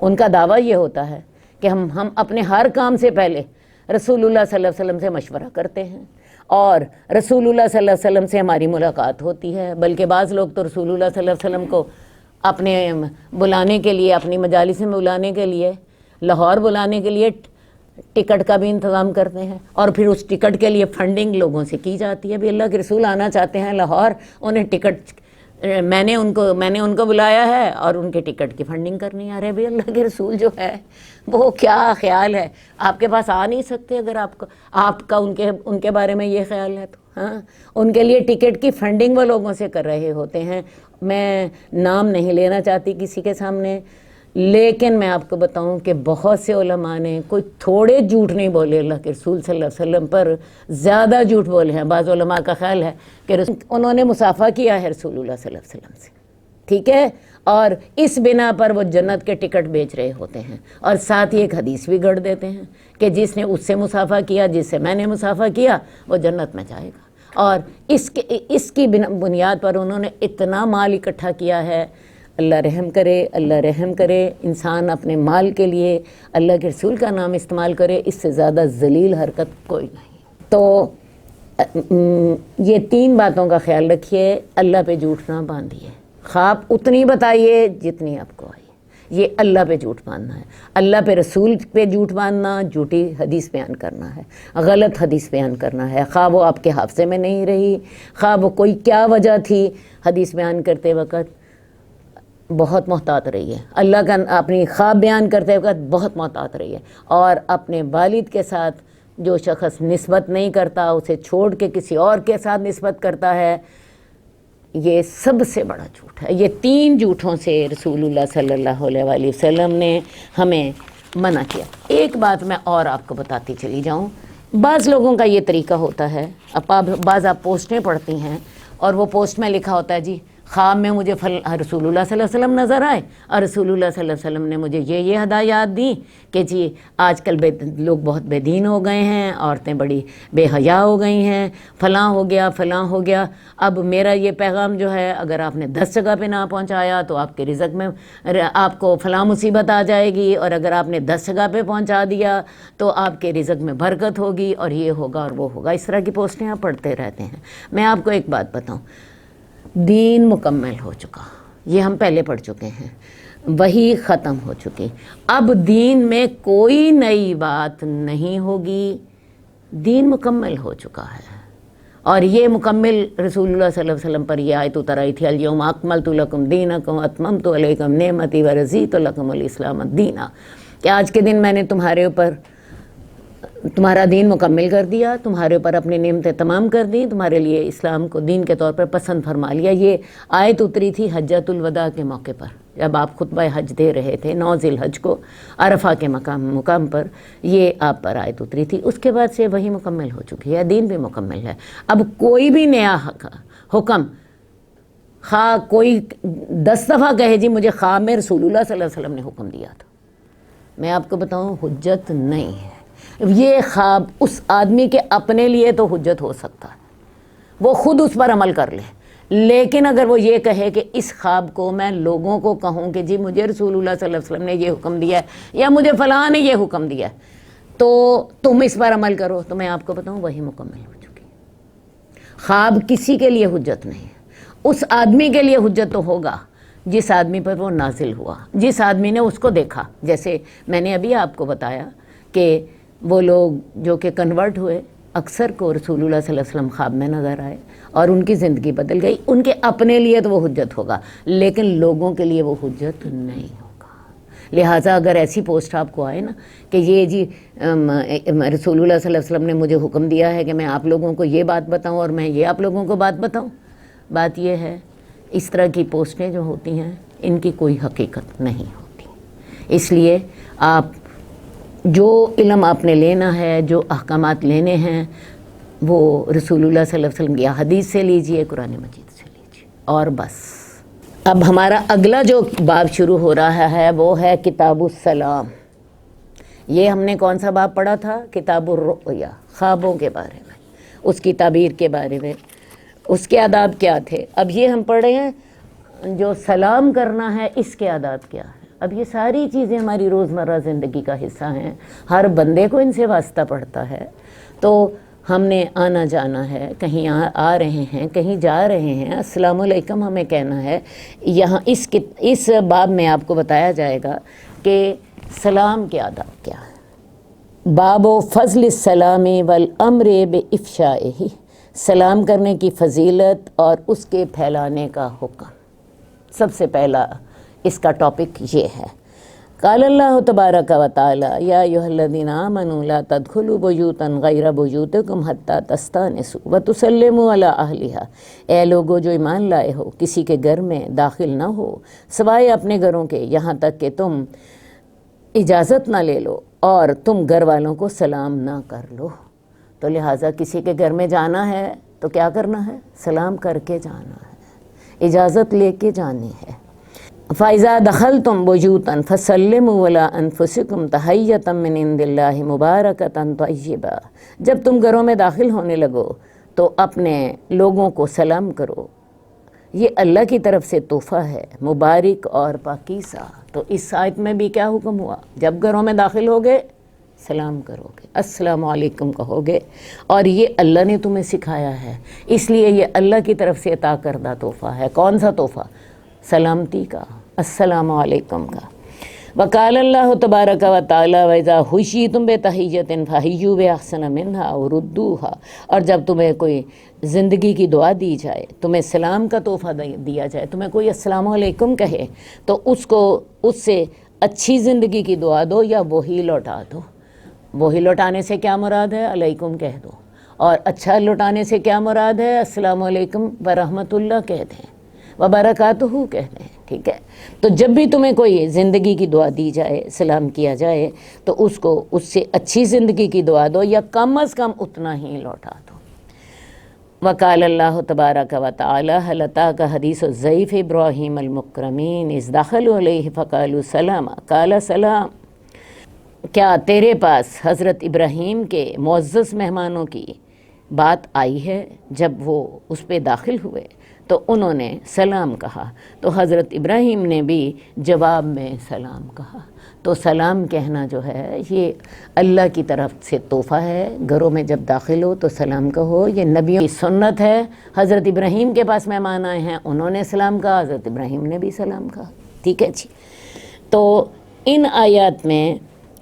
ان کا دعویٰ یہ ہوتا ہے کہ ہم اپنے ہر کام سے پہلے رسول اللہ صلی اللہ علیہ وسلم سے مشورہ کرتے ہیں، اور رسول اللہ صلی اللہ علیہ وسلم سے ہماری ملاقات ہوتی ہے۔ بلکہ بعض لوگ تو رسول اللہ صلی اللہ علیہ وسلم کو اپنے بلانے کے لیے، اپنی مجالس میں بلانے کے لیے، لاہور بلانے کے لیے ٹکٹ کا بھی انتظام کرتے ہیں، اور پھر اس ٹکٹ کے لیے فنڈنگ لوگوں سے کی جاتی ہے۔ بھی اللہ کے رسول آنا چاہتے ہیں لاہور، انہیں ٹکٹ میں نے ان کو بلایا ہے اور ان کے ٹکٹ کی فنڈنگ کرنی ہے۔ ارے بھی اللہ کے رسول جو ہے وہ کیا خیال ہے؟ آپ کے پاس آ نہیں سکتے اگر آپ کا ان کے بارے میں یہ خیال ہے تو؟ ہاں، ان کے لیے ٹکٹ کی فنڈنگ وہ لوگوں سے کر رہے ہوتے ہیں۔ میں نام نہیں لینا چاہتی کسی کے سامنے، لیکن میں آپ کو بتاؤں کہ بہت سے علماء نے کوئی تھوڑے جھوٹ نہیں بولے اللہ کے رسول صلی اللہ علیہ وسلم پر، زیادہ جھوٹ بولے ہیں۔ بعض علماء کا خیال ہے کہ انہوں نے مصافحہ کیا ہے رسول اللہ صلی اللہ علیہ وسلم سے، ٹھیک ہے، اور اس بنا پر وہ جنت کے ٹکٹ بیچ رہے ہوتے ہیں، اور ساتھ ہی ایک حدیث بھی گڑھ دیتے ہیں کہ جس نے اس سے مصافحہ کیا، جس سے میں نے مصافحہ کیا، وہ جنت میں جائے گا۔ اور اس کی بنیاد پر انہوں نے اتنا مال اکٹھا کیا ہے۔ اللہ رحم کرے، اللہ رحم کرے، انسان اپنے مال کے لیے اللہ کے رسول کا نام استعمال کرے، اس سے زیادہ ذلیل حرکت کوئی نہیں۔ تو یہ تین باتوں کا خیال رکھیے، اللہ پہ جھوٹ نہ باندھیے، خواب اتنی بتائیے جتنی آپ کو آئی، یہ اللہ پہ جھوٹ باندھنا ہے۔ اللہ پہ رسول پہ جھوٹ باندھنا جھوٹی حدیث بیان کرنا ہے، غلط حدیث بیان کرنا ہے، خواہ وہ آپ کے حافظے میں نہیں رہی، خواہ وہ کوئی کیا وجہ تھی، حدیث بیان کرتے وقت بہت محتاط رہیے، اللہ کا اپنی خواب بیان کرتے وقت بہت محتاط رہیے، اور اپنے والد کے ساتھ جو شخص نسبت نہیں کرتا اسے چھوڑ کے کسی اور کے ساتھ نسبت کرتا ہے، یہ سب سے بڑا جھوٹ ہے۔ یہ تین جھوٹوں سے رسول اللہ صلی اللہ علیہ وآلہ وسلم نے ہمیں منع کیا۔ ایک بات میں اور آپ کو بتاتی چلی جاؤں، بعض لوگوں کا یہ طریقہ ہوتا ہے، بعض آپ پوسٹیں پڑھتی ہیں اور وہ پوسٹ میں لکھا ہوتا ہے جی خواب میں مجھے رسول اللہ صلی اللہ علیہ وسلم نظر آئے اور رسول اللہ صلی اللہ علیہ وسلم نے مجھے یہ ہدایات دیں کہ جی آج کل لوگ بہت بے دین ہو گئے ہیں، عورتیں بڑی بے حیا ہو گئی ہیں، فلاں ہو گیا فلاں ہو گیا، اب میرا یہ پیغام جو ہے اگر آپ نے 10 جگہ پہ نہ پہنچایا تو آپ کے رزق میں آپ کو فلاں مصیبت آ جائے گی، اور اگر آپ نے 10 جگہ پہ پہنچا دیا تو آپ کے رزق میں برکت ہوگی اور یہ ہوگا اور وہ ہوگا۔ اس طرح کی پوسٹیں آپ پڑھتے رہتے ہیں۔ میں آپ کو ایک بات بتاؤں، دین مکمل ہو چکا، یہ ہم پہلے پڑھ چکے ہیں، وہی ختم ہو چکی، اب دین میں کوئی نئی بات نہیں ہوگی، دین مکمل ہو چکا ہے۔ اور یہ مکمل رسول اللہ صلی اللہ علیہ وسلم پر یہ آیت اتر آئی تھی، الیوم اکملت لکم دینکم اتممت علیکم نعمتی ورضیت لکم الاسلام دینا، کہ آج کے دن میں نے تمہارا دین مکمل کر دیا، تمہارے اوپر اپنی نعمتیں تمام کر دیں، تمہارے لیے اسلام کو دین کے طور پر پسند فرما لیا۔ یہ آیت اتری تھی حجۃ الوداع کے موقع پر، جب آپ خطبہ حج دے رہے تھے 9 ذی الحج کو عرفہ کے مقام پر، یہ آپ پر آیت اتری تھی۔ اس کے بعد سے وہی مکمل ہو چکی ہے، دین بھی مکمل ہے۔ اب کوئی بھی نیا حکم خواہ کوئی 10 دفعہ کہے جی مجھے خواب میں رسول اللہ صلی اللہ علیہ وسلم نے حکم دیا تھا، میں آپ کو بتاؤں حجت نہیں ہے۔ یہ خواب اس آدمی کے اپنے لیے تو حجت ہو سکتا ہے، وہ خود اس پر عمل کر لے، لیکن اگر وہ یہ کہے کہ اس خواب کو میں لوگوں کو کہوں کہ جی مجھے رسول اللہ صلی اللہ علیہ وسلم نے یہ حکم دیا ہے یا مجھے فلاں نے یہ حکم دیا ہے تو تم اس پر عمل کرو، تو میں آپ کو بتاؤں وہی مکمل ہو چکی۔ خواب کسی کے لیے حجت نہیں ہے، اس آدمی کے لیے حجت تو ہوگا جس آدمی پر وہ نازل ہوا، جس آدمی نے اس کو دیکھا۔ جیسے میں نے ابھی آپ کو بتایا کہ وہ لوگ جو کہ کنورٹ ہوئے، اکثر کو رسول اللہ صلی اللہ علیہ وسلم خواب میں نظر آئے اور ان کی زندگی بدل گئی، ان کے اپنے لیے تو وہ حجت ہوگا، لیکن لوگوں کے لیے وہ حجت نہیں ہوگا۔ لہٰذا اگر ایسی پوسٹ آپ کو آئے نا کہ یہ جی رسول اللہ صلی اللہ علیہ وسلم نے مجھے حکم دیا ہے کہ میں آپ لوگوں کو یہ بات بتاؤں اور میں یہ آپ لوگوں کو بات بتاؤں، بات یہ ہے اس طرح کی پوسٹیں جو ہوتی ہیں ان کی کوئی حقیقت نہیں ہوتی۔ اس لیے آپ جو علم آپ نے لینا ہے، جو احکامات لینے ہیں، وہ رسول اللہ صلی اللہ علیہ وسلم کی حدیث سے لیجئے، قرآن مجید سے لیجئے، اور بس۔ اب ہمارا اگلا جو باب شروع ہو رہا ہے وہ ہے کتاب السلام۔ یہ ہم نے کون سا باب پڑھا تھا؟ کتاب الرؤیا، خوابوں کے بارے میں، اس کی تعبیر کے بارے میں، اس کے آداب کیا تھے۔ اب یہ ہم پڑھ رہے ہیں جو سلام کرنا ہے، اس کے آداب کیا ہے۔ اب یہ ساری چیزیں ہماری روزمرہ زندگی کا حصہ ہیں، ہر بندے کو ان سے واسطہ پڑتا ہے۔ تو ہم نے آنا جانا ہے، کہیں آ رہے ہیں، کہیں جا رہے ہیں، السلام علیکم ہمیں کہنا ہے۔ یہاں اس باب میں آپ کو بتایا جائے گا کہ سلام کے آداب کیا ہے۔ باب و فضل السلام والامر بافشائہ، سلام کرنے کی فضیلت اور اس کے پھیلانے کا حکم۔ سب سے پہلا اس کا ٹاپک یہ ہے، قال اللہ تبارک و تعالی یا ایھا الذین آمنوا لا تدخلوا بیوتا غیر بیوتکم حتی تستأنسوا وتسلموا علی اہلھا، اے لوگو جو ایمان لائے ہو کسی کے گھر میں داخل نہ ہو سوائے اپنے گھروں کے، یہاں تک کہ تم اجازت نہ لے لو اور تم گھر والوں کو سلام نہ کر لو۔ تو لہٰذا کسی کے گھر میں جانا ہے تو کیا کرنا ہے؟ سلام کر کے جانا ہے، اجازت لے کے جانی ہے۔ فَإِذَا دَخَلْتُمْ بُيُوتًا فَسَلِّمُوا عَلَىٰ أَنفُسِكُمْ تَحِيَّةً مِّنْ عِندِ اللَّهِ مُبَارَكَةً طَيِّبَةً، جب تم گھروں میں داخل ہونے لگو تو اپنے لوگوں کو سلام کرو، یہ اللہ کی طرف سے تحفہ ہے مبارک اور پاکیزہ۔ تو اس آیت میں بھی کیا حکم ہوا؟ جب گھروں میں داخل ہوگے سلام کرو گے، السلام علیکم کہو گے، اور یہ اللہ نے تمہیں سکھایا ہے، اس لیے یہ اللہ کی طرف سے عطا کردہ تحفہ ہے۔ کون سا تحفہ؟ سلامتی کا، السلام علیکم کا۔ وقال اللہ تبارک و تعالی وَإِذَا حُيِّيتُم بِتَحِيَّةٍ فَحَيُّوا بِأَحْسَنَ مِنْهَا أَوْ رُدُّوهَا، اور جب تمہیں کوئی زندگی کی دعا دی جائے، تمہیں سلام کا تحفہ دیا جائے، تمہیں کوئی السلام علیکم کہے تو اس سے اچھی زندگی کی دعا دو یا وہی لوٹا دو۔ وہی لوٹانے سے کیا مراد ہے؟ علیکم کہہ دو، اور اچھا لوٹانے سے کیا مراد ہے؟ السلام علیکم ورحمۃ اللہ کہہ دیں، وبرکاتہ کہہ دیں۔ ٹھیک ہے؟ تو جب بھی تمہیں کوئی زندگی کی دعا دی جائے، سلام کیا جائے، تو اس کو اس سے اچھی زندگی کی دعا دو، یا کم از کم اتنا ہی لوٹا دو۔ وقال اللہ تبارک و تعالی هل اتاک حدیث الضیف ابراہیم المکرمین اذ دخلوا علیہ فقالوا سلاما قال سلام، کیا تیرے پاس حضرت ابراہیم کے معزز مہمانوں کی بات آئی ہے جب وہ اس پہ داخل ہوئے تو انہوں نے سلام کہا، تو حضرت ابراہیم نے بھی جواب میں سلام کہا۔ تو سلام کہنا جو ہے یہ اللہ کی طرف سے تحفہ ہے، گھروں میں جب داخل ہو تو سلام کہو، یہ نبیوں کی سنت ہے۔ حضرت ابراہیم کے پاس مہمان آئے ہیں، انہوں نے سلام کہا، حضرت ابراہیم نے بھی سلام کہا، ٹھیک ہے جی۔ تو ان آیات میں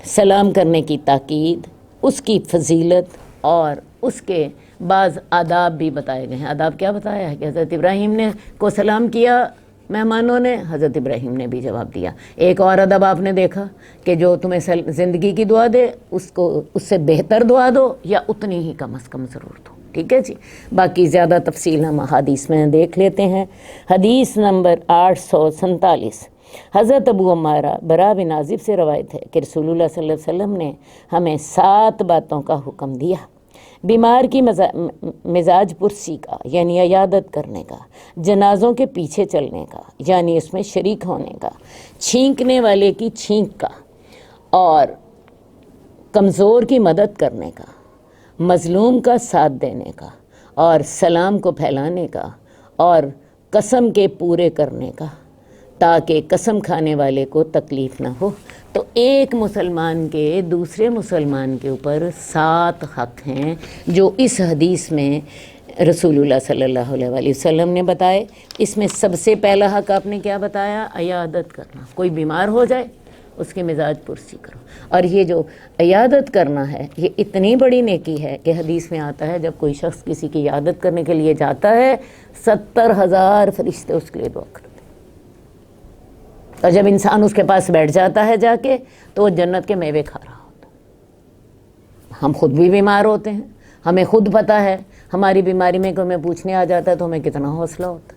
سلام کرنے کی تاکید، اس کی فضیلت اور اس کے بعض آداب بھی بتائے گئے ہیں۔ آداب کیا بتایا ہے کہ حضرت ابراہیم نے کو سلام کیا مہمانوں نے، حضرت ابراہیم نے بھی جواب دیا۔ ایک اور ادب آپ نے دیکھا کہ جو تمہیں زندگی کی دعا دے اس کو اس سے بہتر دعا دو، یا اتنی ہی کم از کم ضرور دو، ٹھیک ہے جی۔ باقی زیادہ تفصیل ہم حدیث میں دیکھ لیتے ہیں۔ حدیث نمبر 847، حضرت ابو عمارہ برا بن عازب سے روایت ہے کہ رسول اللہ صلی اللہ علیہ وسلم نے ہمیں 7 باتوں کا حکم دیا: بیمار کی مزاج پرسی کا یعنی عیادت کرنے کا، جنازوں کے پیچھے چلنے کا یعنی اس میں شریک ہونے کا، چھینکنے والے کی چھینک کا، اور کمزور کی مدد کرنے کا، مظلوم کا ساتھ دینے کا، اور سلام کو پھیلانے کا، اور قسم کے پورے کرنے کا، تاکہ قسم کھانے والے کو تکلیف نہ ہو۔ تو ایک مسلمان کے دوسرے مسلمان کے اوپر 7 حق ہیں جو اس حدیث میں رسول اللہ صلی اللہ علیہ وآلہ وسلم نے بتائے۔ اس میں سب سے پہلا حق آپ نے کیا بتایا؟ عیادت کرنا۔ کوئی بیمار ہو جائے اس کے مزاج پرسی کرو، اور یہ جو عیادت کرنا ہے یہ اتنی بڑی نیکی ہے کہ حدیث میں آتا ہے جب کوئی شخص کسی کی عیادت کرنے کے لیے جاتا ہے 70,000 فرشتے اس کے لیے دعا کرتے ہیں، اور جب انسان اس کے پاس بیٹھ جاتا ہے جا کے تو وہ جنت کے میوے کھا رہا ہوتا ہے۔ ہم خود بھی بیمار ہوتے ہیں، ہمیں خود پتہ ہے ہماری بیماری میں کوئی ہمیں پوچھنے آ جاتا ہے تو ہمیں کتنا حوصلہ ہوتا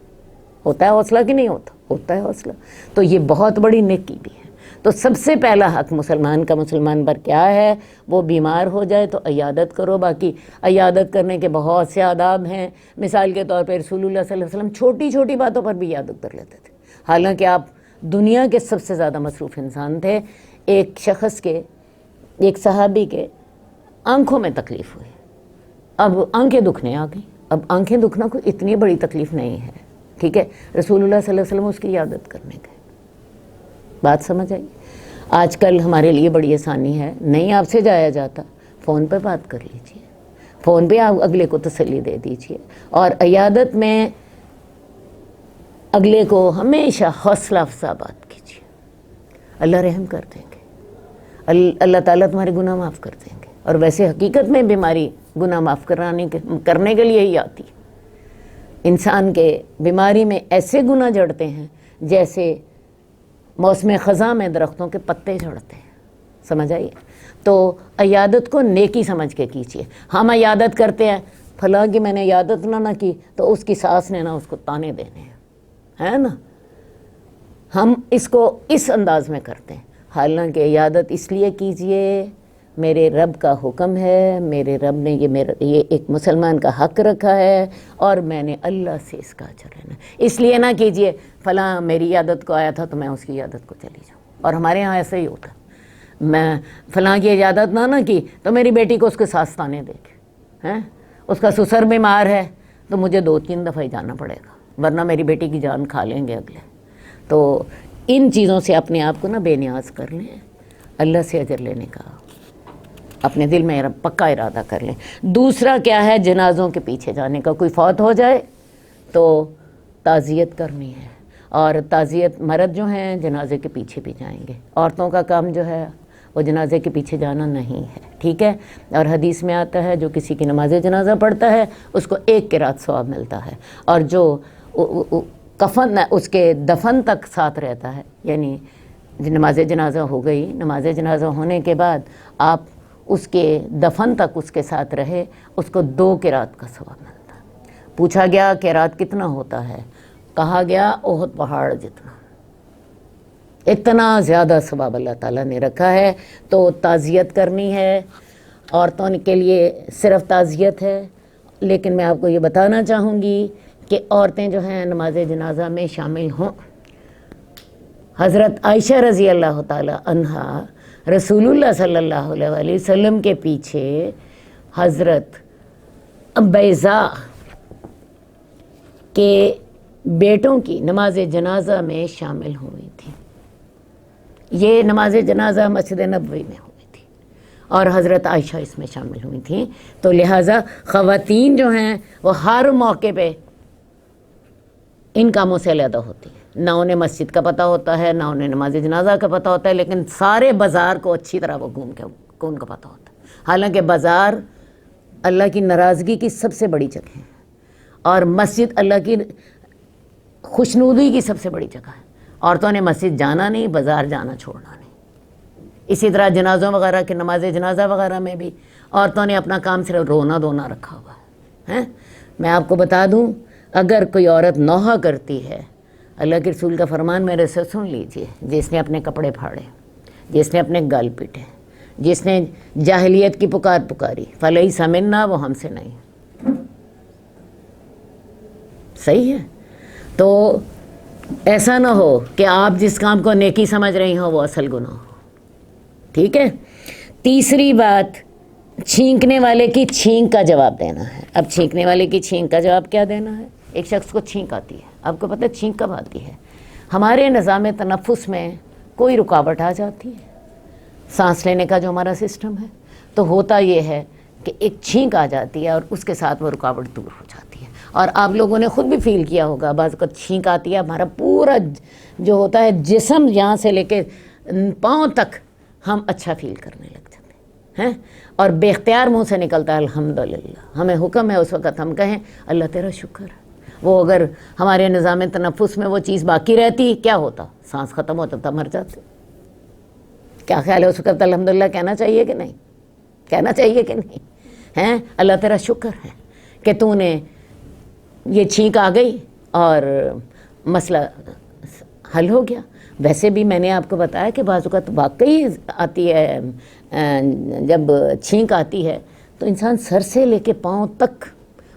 ہے حوصلہ کہ نہیں ہوتا ہے حوصلہ۔ تو یہ بہت بڑی نیکی بھی ہے۔ تو سب سے پہلا حق مسلمان کا مسلمان پر کیا ہے؟ وہ بیمار ہو جائے تو عیادت کرو۔ باقی عیادت کرنے کے بہت سے آداب ہیں۔ مثال کے طور پہ رسول اللہ صلی اللہ علیہ وسلم چھوٹی چھوٹی باتوں پر بھی عیادت کر لیتے تھے، حالانکہ آپ دنیا کے سب سے زیادہ مصروف انسان تھے۔ ایک شخص کے، ایک صحابی کے آنکھوں میں تکلیف ہوئی، اب آنکھیں دکھنے آ گئی۔ اب آنکھیں دکھنا کوئی اتنی بڑی تکلیف نہیں ہے، ٹھیک ہے؟ رسول اللہ صلی اللہ علیہ وسلم اس کی عیادت کرنے گئے۔ بات سمجھ آئی؟ آج کل ہمارے لیے بڑی آسانی ہے، نہیں آپ سے جایا جاتا، فون پہ بات کر لیجئے، فون پہ آپ اگلے کو تسلی دے دیجئے، اور عیادت میں اگلے کو ہمیشہ حوصلہ افزا بات کیجیے۔ اللہ رحم کر دیں گے، اللہ تعالیٰ تمہارے گناہ معاف کر دیں گے۔ اور ویسے حقیقت میں بیماری گناہ معاف کرنے کے لیے ہی آتی ہے۔ انسان کے بیماری میں ایسے گناہ جڑتے ہیں جیسے موسم خزاں میں درختوں کے پتے جھڑتے ہیں، سمجھ آئیے؟ تو عیادت کو نیکی سمجھ کے کیجیے۔ ہم عیادت کرتے ہیں، فلاں کی میں نے عیادت نہ کی تو اس کی ساس نے نہ اس کو تانے دینے ہیں، ہے نا؟ ہم اس کو اس انداز میں کرتے ہیں، حالانکہ عیادت اس لیے کیجئے میرے رب کا حکم ہے، میرے رب نے یہ ایک مسلمان کا حق رکھا ہے، اور میں نے اللہ سے اس کا اجر لینا ہے۔ اس لیے نہ کیجئے فلاں میری عیادت کو آیا تھا تو میں اس کی عیادت کو چلی جاؤں۔ اور ہمارے ہاں ایسا ہی ہوتا ہے، میں فلاں کی عیادت نہ کی تو میری بیٹی کو اس کے ساتھ تانے دے کے، ہیں اس کا سسر بیمار ہے تو مجھے 2-3 دفعہ ہی جانا پڑے گا، ورنہ میری بیٹی کی جان کھا لیں گے اگلے۔ تو ان چیزوں سے اپنے آپ کو بے نیاز کر لیں، اللہ سے اجر لینے کا اپنے دل میں پکا ارادہ کر لیں۔ دوسرا کیا ہے؟ جنازوں کے پیچھے جانے کا۔ کوئی فوت ہو جائے تو تعزیت کرنی ہے، اور تعزیت مرد جو ہیں جنازے کے پیچھے بھی جائیں گے، عورتوں کا کام جو ہے وہ جنازے کے پیچھے جانا نہیں ہے، ٹھیک ہے؟ اور حدیث میں آتا ہے جو کسی کی نماز جنازہ پڑھتا ہے اس کو 1 قرات ثواب ملتا ہے، اور جو کفن اس کے دفن تک ساتھ رہتا ہے، یعنی نماز جنازہ ہو گئی، نماز جنازہ ہونے کے بعد آپ اس کے دفن تک اس کے ساتھ رہے، اس کو 2 قرات کا ثواب ملتا ہے۔ پوچھا گیا قرات کتنا ہوتا ہے؟ کہا گیا احد پہاڑ جتنا، اتنا زیادہ ثواب اللہ تعالیٰ نے رکھا ہے. تو تعزیت کرنی ہے، عورتوں کے لیے صرف تعزیت ہے، لیکن میں آپ کو یہ بتانا چاہوں گی کہ عورتیں جو ہیں نماز جنازہ میں شامل ہوں. حضرت عائشہ رضی اللہ تعالیٰ عنہا رسول اللہ صلی اللہ علیہ وسلم کے پیچھے حضرت بیضاء کے بیٹوں کی نماز جنازہ میں شامل ہوئی تھی. یہ نماز جنازہ مسجد نبوی میں ہوئی تھی اور حضرت عائشہ اس میں شامل ہوئی تھیں. تو لہٰذا خواتین جو ہیں وہ ہر موقع پہ ان کاموں سے علیحدہ ہوتی ہیں. نہ انہیں مسجد کا پتہ ہوتا ہے، نہ انہیں نماز جنازہ کا پتہ ہوتا ہے، لیکن سارے بازار کو اچھی طرح وہ گھوم کے ان کو پتہ ہوتا ہے. حالانکہ بازار اللہ کی ناراضگی کی سب سے بڑی جگہ ہے اور مسجد اللہ کی خوشنودی کی سب سے بڑی جگہ ہے. عورتوں نے مسجد جانا نہیں، بازار جانا چھوڑنا نہیں. اسی طرح جنازوں وغیرہ کے نماز جنازہ وغیرہ میں بھی عورتوں نے اپنا کام صرف رونا دھونا رکھا ہوا ہے. میں آپ کو بتا دوں، اگر کوئی عورت نوحہ کرتی ہے، اللہ کے رسول کا فرمان میرے سے سن لیجئے، جس نے اپنے کپڑے پھاڑے، جس نے اپنے گال پیٹے، جس نے جاہلیت کی پکاری فلیس منا، وہ ہم سے نہیں. صحیح ہے؟ تو ایسا نہ ہو کہ آپ جس کام کو نیکی سمجھ رہی ہوں وہ اصل گناہ ہو. ٹھیک ہے؟ تیسری بات، چھینکنے والے کی چھینک کا جواب دینا ہے. اب چھینکنے والے کی چھینک کا جواب کیا دینا ہے؟ ایک شخص کو چھینک آتی ہے، آپ کو پتہ ہے چھینک کب آتی ہے؟ ہمارے نظام تنفس میں کوئی رکاوٹ آ جاتی ہے، سانس لینے کا جو ہمارا سسٹم ہے، تو ہوتا یہ ہے کہ ایک چھینک آ جاتی ہے اور اس کے ساتھ وہ رکاوٹ دور ہو جاتی ہے. اور آپ لوگوں نے خود بھی فیل کیا ہوگا، بعض اوقات چھینک آتی ہے، ہمارا پورا جو ہوتا ہے جسم یہاں سے لے کے پاؤں تک ہم اچھا فیل کرنے لگ جاتے ہیں اور بے اختیار منہ سے نکلتا ہے الحمدللہ. ہمیں حکم ہے اس وقت ہم کہیں اللہ تیرا شکر ہے. وہ اگر ہمارے نظام تنفس میں وہ چیز باقی رہتی کیا ہوتا؟ سانس ختم ہوتا تھا، مر جاتے. کیا خیال ہے اس وقت الحمدللہ کہنا چاہیے کہ نہیں؟ کہنا چاہیے کہ نہیں؟ اللہ تیرا شکر ہے کہ تو نے یہ چھینک آ گئی اور مسئلہ حل ہو گیا. ویسے بھی میں نے آپ کو بتایا کہ بعض اوقات واقعی آتی ہے، جب چھینک آتی ہے تو انسان سر سے لے کے پاؤں تک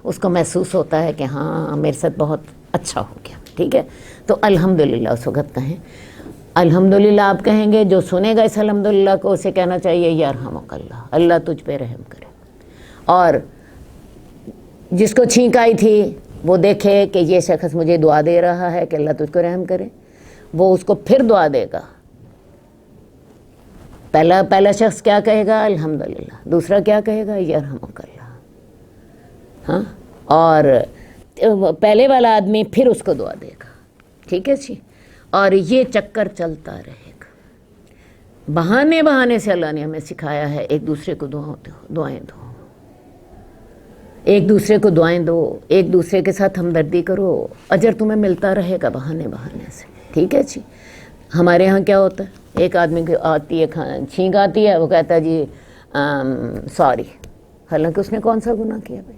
اس کو محسوس ہوتا ہے کہ ہاں میرے ساتھ بہت اچھا ہو گیا. ٹھیک ہے؟ تو الحمدللہ اس وقت کہیں. الحمدللہ آپ کہیں گے، جو سنے گا اس الحمدللہ کو اسے کہنا چاہیے یرحمک اللہ، اللہ تجھ پہ رحم کرے. اور جس کو چھینک آئی تھی وہ دیکھے کہ یہ شخص مجھے دعا دے رہا ہے کہ اللہ تجھ کو رحم کرے، وہ اس کو پھر دعا دے گا. پہلا شخص کیا کہے گا؟ الحمدللہ. دوسرا کیا کہے گا؟ یرحمک اللہ. ہاں، اور پہلے والا آدمی پھر اس کو دعا دے گا. ٹھیک ہے جی؟ اور یہ چکر چلتا رہے گا. بہانے سے اللہ نے ہمیں سکھایا ہے ایک دوسرے کو دعائیں دو، ایک دوسرے کو دعائیں دو، ایک دوسرے کے ساتھ ہمدردی کرو، اجر تمہیں ملتا رہے گا بہانے سے. ٹھیک ہے جی؟ ہمارے ہاں کیا ہوتا ہے، ایک آدمی کو آتی ہے چھینک آتی ہے، وہ کہتا ہے جی سوری، حالانکہ اس نے کون سا گناہ کیا بھائی؟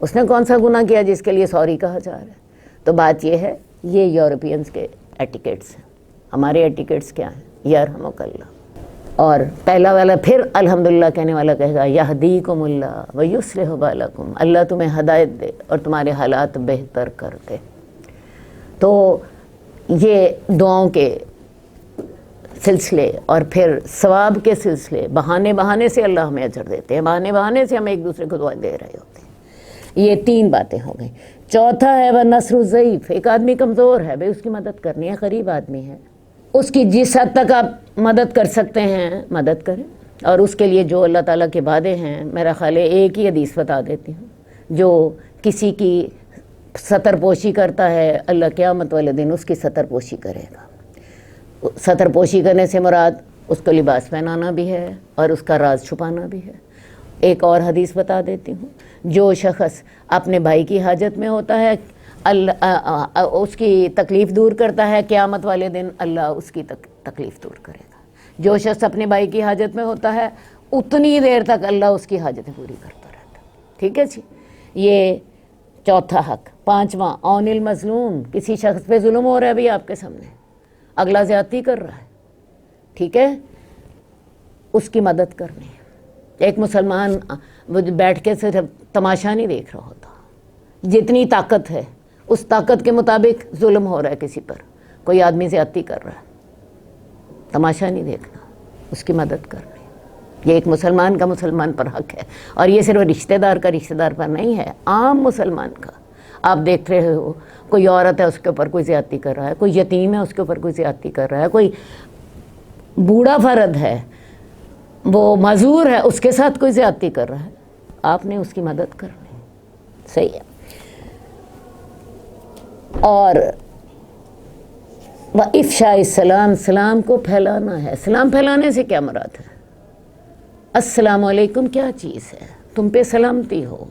اس نے کون سا گناہ کیا جس کے لیے سوری کہا جا رہا ہے؟ تو بات یہ ہے، یہ یورپینز کے ایٹیکیٹس ہیں. ہمارے ایٹیکیٹس کیا ہیں؟ یرحمک اللہ. اور پہلا والا پھر الحمدللہ کہنے والا کہے گا یہدیکم اللہ ویصلح بالکم، اللہ تمہیں ہدایت دے اور تمہارے حالات بہتر کر دے. تو یہ دعاؤں کے سلسلے اور پھر ثواب کے سلسلے، بہانے سے اللہ ہمیں اجر دیتے ہیں، بہانے سے ہم ایک دوسرے کو دعائیں دے رہے ہوتے ہیں. یہ 3 باتیں ہو گئیں. چوتھا ہے وَنَصْرُ الضَّعِیفِ، ایک آدمی کمزور ہے بھائی، اس کی مدد کرنی ہے، غریب آدمی ہے، اس کی جس حد تک آپ مدد کر سکتے ہیں مدد کریں. اور اس کے لیے جو اللہ تعالیٰ کے وعدے ہیں، میرا خیال ہے ایک ہی حدیث بتا دیتی ہوں، جو کسی کی ستر پوشی کرتا ہے اللہ قیامت والے دن اس کی ستر پوشی کرے گا. ستر پوشی کرنے سے مراد اس کو لباس پہنانا بھی ہے اور اس کا راز چھپانا بھی ہے. ایک اور حدیث بتا دیتی ہوں، جو شخص اپنے بھائی کی حاجت میں ہوتا ہے اس کی تکلیف دور کرتا ہے، قیامت والے دن اللہ اس کی تکلیف دور کرے گا. جو شخص اپنے بھائی کی حاجت میں ہوتا ہے اتنی دیر تک اللہ اس کی حاجتیں پوری کرتا رہتا ہے. ٹھیک ہے جی؟ یہ چوتھا حق. 5واں اون المظلوم، کسی شخص پہ ظلم ہو رہا ہے بھی آپ کے سامنے، اگلا زیادتی کر رہا ہے، ٹھیک ہے، اس کی مدد کرنی ہے۔ ایک مسلمان بیٹھ کے صرف تماشا نہیں دیکھ رہا ہوتا، جتنی طاقت ہے اس طاقت کے مطابق ظلم ہو رہا ہے کسی پر، کوئی آدمی زیادتی کر رہا ہے، تماشا نہیں دیکھنا، اس کی مدد کرنی۔ یہ ایک مسلمان کا مسلمان پر حق ہے، اور یہ صرف رشتہ دار کا رشتہ دار پر نہیں ہے، عام مسلمان کا۔ آپ دیکھ رہے ہو کوئی عورت ہے اس کے اوپر کوئی زیادتی کر رہا ہے، کوئی یتیم ہے اس کے اوپر کوئی زیادتی کر رہا ہے، کوئی بوڑھا فرد ہے وہ معذور ہے اس کے ساتھ کوئی زیادتی کر رہا ہے، آپ نے اس کی مدد کرنی، صحیح ہے۔ اور وَإِفْشَاءِ السَّلَامِ، سلام کو پھیلانا ہے۔ سلام پھیلانے سے کیا مراد ہے؟ السلام علیکم کیا چیز ہے؟ تم پہ سلامتی ہو،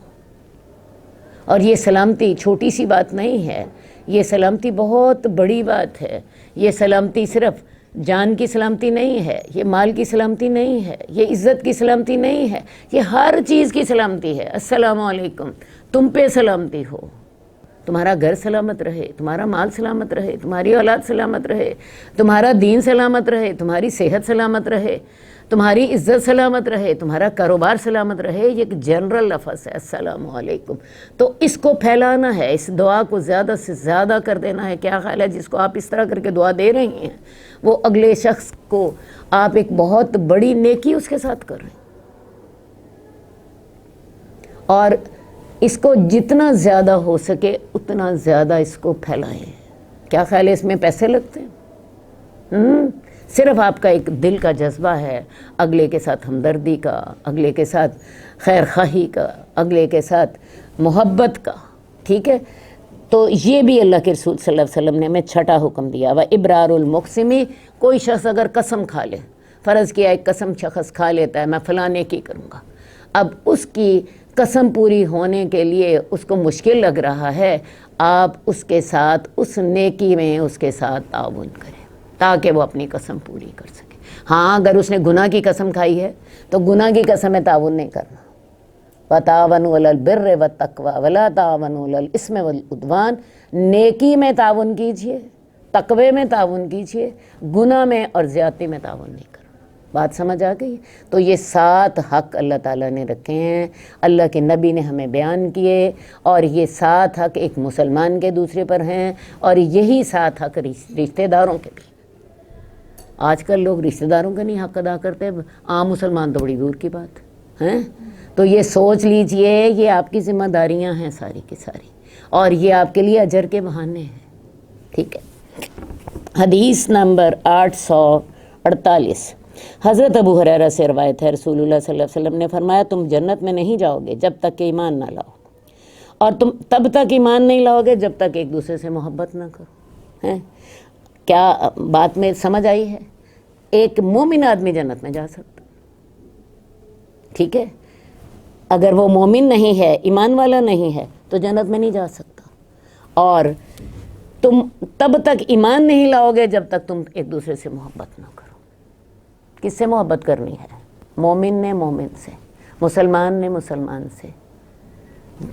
اور یہ سلامتی چھوٹی سی بات نہیں ہے، یہ سلامتی بہت بڑی بات ہے۔ یہ سلامتی صرف جان کی سلامتی نہیں ہے، یہ مال کی سلامتی نہیں ہے، یہ عزت کی سلامتی نہیں ہے، یہ ہر چیز کی سلامتی ہے۔ السلام علیکم، تم پہ سلامتی ہو، تمہارا گھر سلامت رہے، تمہارا مال سلامت رہے، تمہاری اولاد سلامت رہے، تمہارا دین سلامت رہے، تمہاری صحت سلامت رہے، تمہاری عزت سلامت رہے، تمہارا کاروبار سلامت رہے۔ یہ ایک جنرل لفظ ہے السلام علیکم، تو اس کو پھیلانا ہے، اس دعا کو زیادہ سے زیادہ کر دینا ہے۔ کیا خیال ہے جس کو آپ اس طرح کر کے دعا دے رہی ہیں وہ اگلے شخص کو آپ ایک بہت بڑی نیکی اس کے ساتھ کر رہے ہیں، اور اس کو جتنا زیادہ ہو سکے اتنا زیادہ اس کو پھیلائیں۔ کیا خیال ہے اس میں پیسے لگتے ہیں؟ صرف آپ کا ایک دل کا جذبہ ہے، اگلے کے ساتھ ہمدردی کا، اگلے کے ساتھ خیر خواہی کا، اگلے کے ساتھ محبت کا، ٹھیک ہے۔ تو یہ بھی اللہ کے رسول صلی اللہ علیہ وسلم نے ہمیں چھٹا حکم دیا ہوا، ابرار المقسمی۔ کوئی شخص اگر قسم کھا لے، فرض کیا ایک قسم شخص کھا لیتا ہے میں فلاں نیکی کروں گا، اب اس کی قسم پوری ہونے کے لیے اس کو مشکل لگ رہا ہے، آپ اس کے ساتھ اس نیکی میں اس کے ساتھ تعاون کریں تاکہ وہ اپنی قسم پوری کر سکے۔ ہاں اگر اس نے گناہ کی قسم کھائی ہے تو گناہ کی قسم میں تعاون نہیں کرنا۔ وَتَعَاوَنُوا عَلَى الْبِرِّ وَالتَّقْوَىٰ وَلَا تَعَاوَنُوا عَلَى الْإِثْمِ وَالْعُدْوَانِ۔ نیکی میں تعاون کیجئے، تقوی میں تعاون کیجئے، گناہ میں اور زیادتی میں تعاون نہیں کرنا۔ بات سمجھ آ گئی؟ تو یہ 7 حق اللہ تعالیٰ نے رکھے ہیں، اللہ کے نبی نے ہمیں بیان کیے، اور یہ 7 حق ایک مسلمان کے دوسرے پر ہیں، اور یہی 7 حق رشتہ داروں کے بھی۔ آج کل لوگ رشتہ داروں کا نہیں حق ادا کرتے، عام مسلمان تو بڑی دور کی بات ہے۔ تو یہ سوچ لیجئے یہ آپ کی ذمہ داریاں ہیں ساری کی ساری، اور یہ آپ کے لیے اجر کے بہانے ہیں، ٹھیک ہے۔ حدیث نمبر 848، حضرت ابو ہریرہ سے روایت ہے، رسول اللہ صلی اللہ علیہ وسلم نے فرمایا تم جنت میں نہیں جاؤ گے جب تک کہ ایمان نہ لاؤ، اور تم تب تک ایمان نہیں لاؤ گے جب تک ایک دوسرے سے محبت نہ کرو۔ ہیں کیا بات میں سمجھ آئی ہے؟ ایک مومن آدمی جنت میں جا سکتا، ٹھیک ہے، اگر وہ مومن نہیں ہے، ایمان والا نہیں ہے تو جنت میں نہیں جا سکتا، اور تم تب تک ایمان نہیں لاؤ گے جب تک تم ایک دوسرے سے محبت نہ کرو۔ کس سے محبت کرنی ہے؟ مومن نے مومن سے، مسلمان نے مسلمان سے،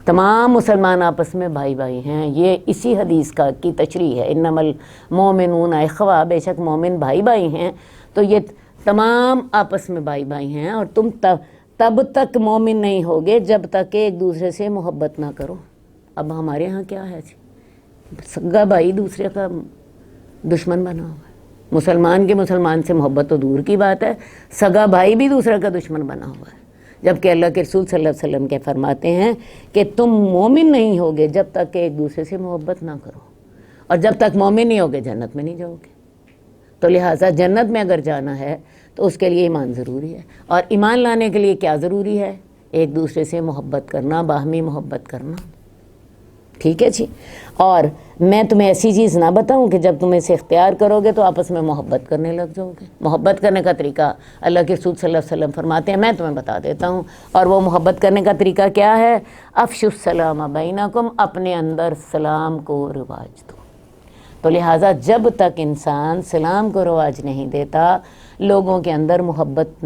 تمام مسلمان آپس میں بھائی بھائی ہیں۔ یہ اسی حدیث کی تشریح ہے، انما المؤمنون اخوہ، بے شک مومن بھائی بھائی ہیں، تو یہ تمام آپس میں بھائی بھائی ہیں، اور تم تب تک مومن نہیں ہوگے جب تک کہ ایک دوسرے سے محبت نہ کرو۔ اب ہمارے ہاں کیا ہے جی، سگا بھائی دوسرے کا دشمن بنا ہوا ہے۔ مسلمان کے مسلمان سے محبت تو دور کی بات ہے، سگا بھائی بھی دوسرے کا دشمن بنا ہوا ہے، جبکہ اللہ کے رسول صلی اللہ علیہ وسلم کے فرماتے ہیں کہ تم مومن نہیں ہوگے جب تک کہ ایک دوسرے سے محبت نہ کرو، اور جب تک مومن نہیں ہوگے جنت میں نہیں جاؤ گے۔ تو لہٰذا جنت میں اگر جانا ہے تو اس کے لیے ایمان ضروری ہے، اور ایمان لانے کے لیے کیا ضروری ہے؟ ایک دوسرے سے محبت کرنا، باہمی محبت کرنا، ٹھیک ہے جی۔ اور میں تمہیں ایسی چیز نہ بتاؤں کہ جب تم اسے اختیار کرو گے تو آپس میں محبت کرنے لگ جاؤ گے۔ محبت کرنے کا طریقہ اللہ کے رسول صلی اللہ علیہ وسلم فرماتے ہیں، میں تمہیں بتا دیتا ہوں، اور وہ محبت کرنے کا طریقہ کیا ہے؟ افشوا السلام بینکم، اپنے اندر سلام کو رواج دو۔ تو لہٰذا جب تک انسان سلام کو رواج نہیں دیتا، لوگوں کے اندر محبت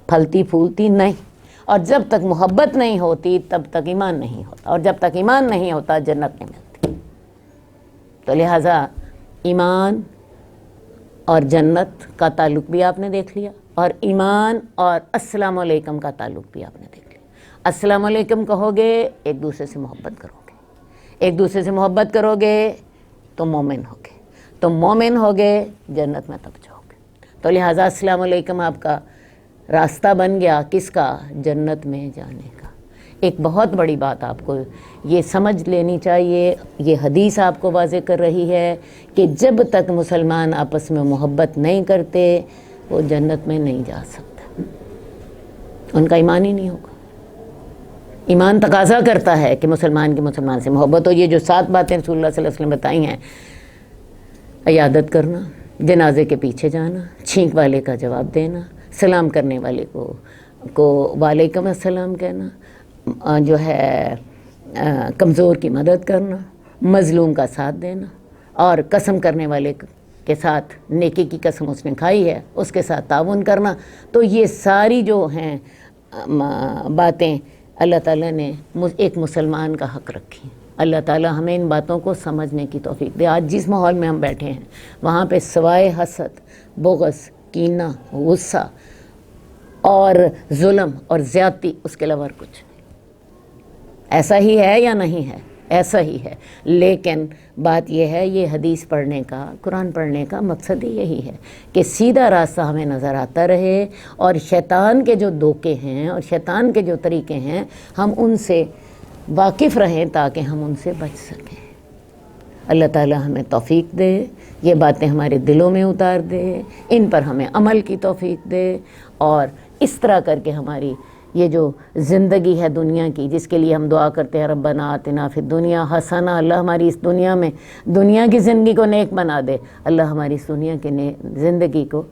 پھلتی پھولتی نہیں، اور جب تک محبت نہیں ہوتی تب تک ایمان نہیں ہوتا، اور جب تک ایمان نہیں ہوتا جنت نہیں ملتی۔ تو لہٰذا ایمان اور جنت کا تعلق بھی آپ نے دیکھ لیا، اور ایمان اور السلام علیکم کا تعلق بھی آپ نے دیکھ لیا۔ السلام علیکم کہو گے ایک دوسرے سے محبت کرو گے، ایک دوسرے سے محبت کرو گے تو مومن ہوگے، تو مومن ہوگے جنت میں تب جاؤ گے۔ تو لہٰذا السلام علیکم آپ کا راستہ بن گیا کس کا؟ جنت میں جانے کا۔ ایک بہت بڑی بات آپ کو یہ سمجھ لینی چاہیے، یہ حدیث آپ کو واضح کر رہی ہے کہ جب تک مسلمان آپس میں محبت نہیں کرتے وہ جنت میں نہیں جا سکتا، ان کا ایمان ہی نہیں ہوگا۔ ایمان تقاضا کرتا ہے کہ مسلمان کی مسلمان سے محبت ہو۔ یہ جو 7 باتیں رسول اللہ صلی اللہ علیہ وسلم بتائی ہیں، عیادت کرنا، جنازے کے پیچھے جانا، چھینک والے کا جواب دینا، سلام کرنے والے کو وعلیکم السلام کہنا، جو ہے کمزور کی مدد کرنا، مظلوم کا ساتھ دینا، اور قسم کرنے والے کے ساتھ نیکی کی قسم اس نے کھائی ہے اس کے ساتھ تعاون کرنا۔ تو یہ ساری جو ہیں باتیں اللہ تعالیٰ نے ایک مسلمان کا حق رکھی۔ اللہ تعالیٰ ہمیں ان باتوں کو سمجھنے کی توفیق دے۔ آج جس ماحول میں ہم بیٹھے ہیں وہاں پہ سوائے حسد، بغض، کینہ، غصہ اور ظلم اور زیادتی اس کے علاوہ اور کچھ نہیں۔ ایسا ہی ہے یا نہیں ہے؟ ایسا ہی ہے۔ لیکن بات یہ ہے، یہ حدیث پڑھنے کا، قرآن پڑھنے کا مقصد ہی یہی ہے کہ سیدھا راستہ ہمیں نظر آتا رہے، اور شیطان کے جو دھوکے ہیں اور شیطان کے جو طریقے ہیں ہم ان سے واقف رہیں تاکہ ہم ان سے بچ سکیں۔ اللہ تعالیٰ ہمیں توفیق دے، یہ باتیں ہمارے دلوں میں اتار دے، ان پر ہمیں عمل کی توفیق دے، اور اس طرح کر کے ہماری یہ جو زندگی ہے دنیا کی، جس کے لیے ہم دعا کرتے ہیں ربنا آتنا فی الدنیا حسنہ، اللہ ہماری اس دنیا میں دنیا کی زندگی کو نیک بنا دے، اللہ ہماری اس دنیا کی زندگی کو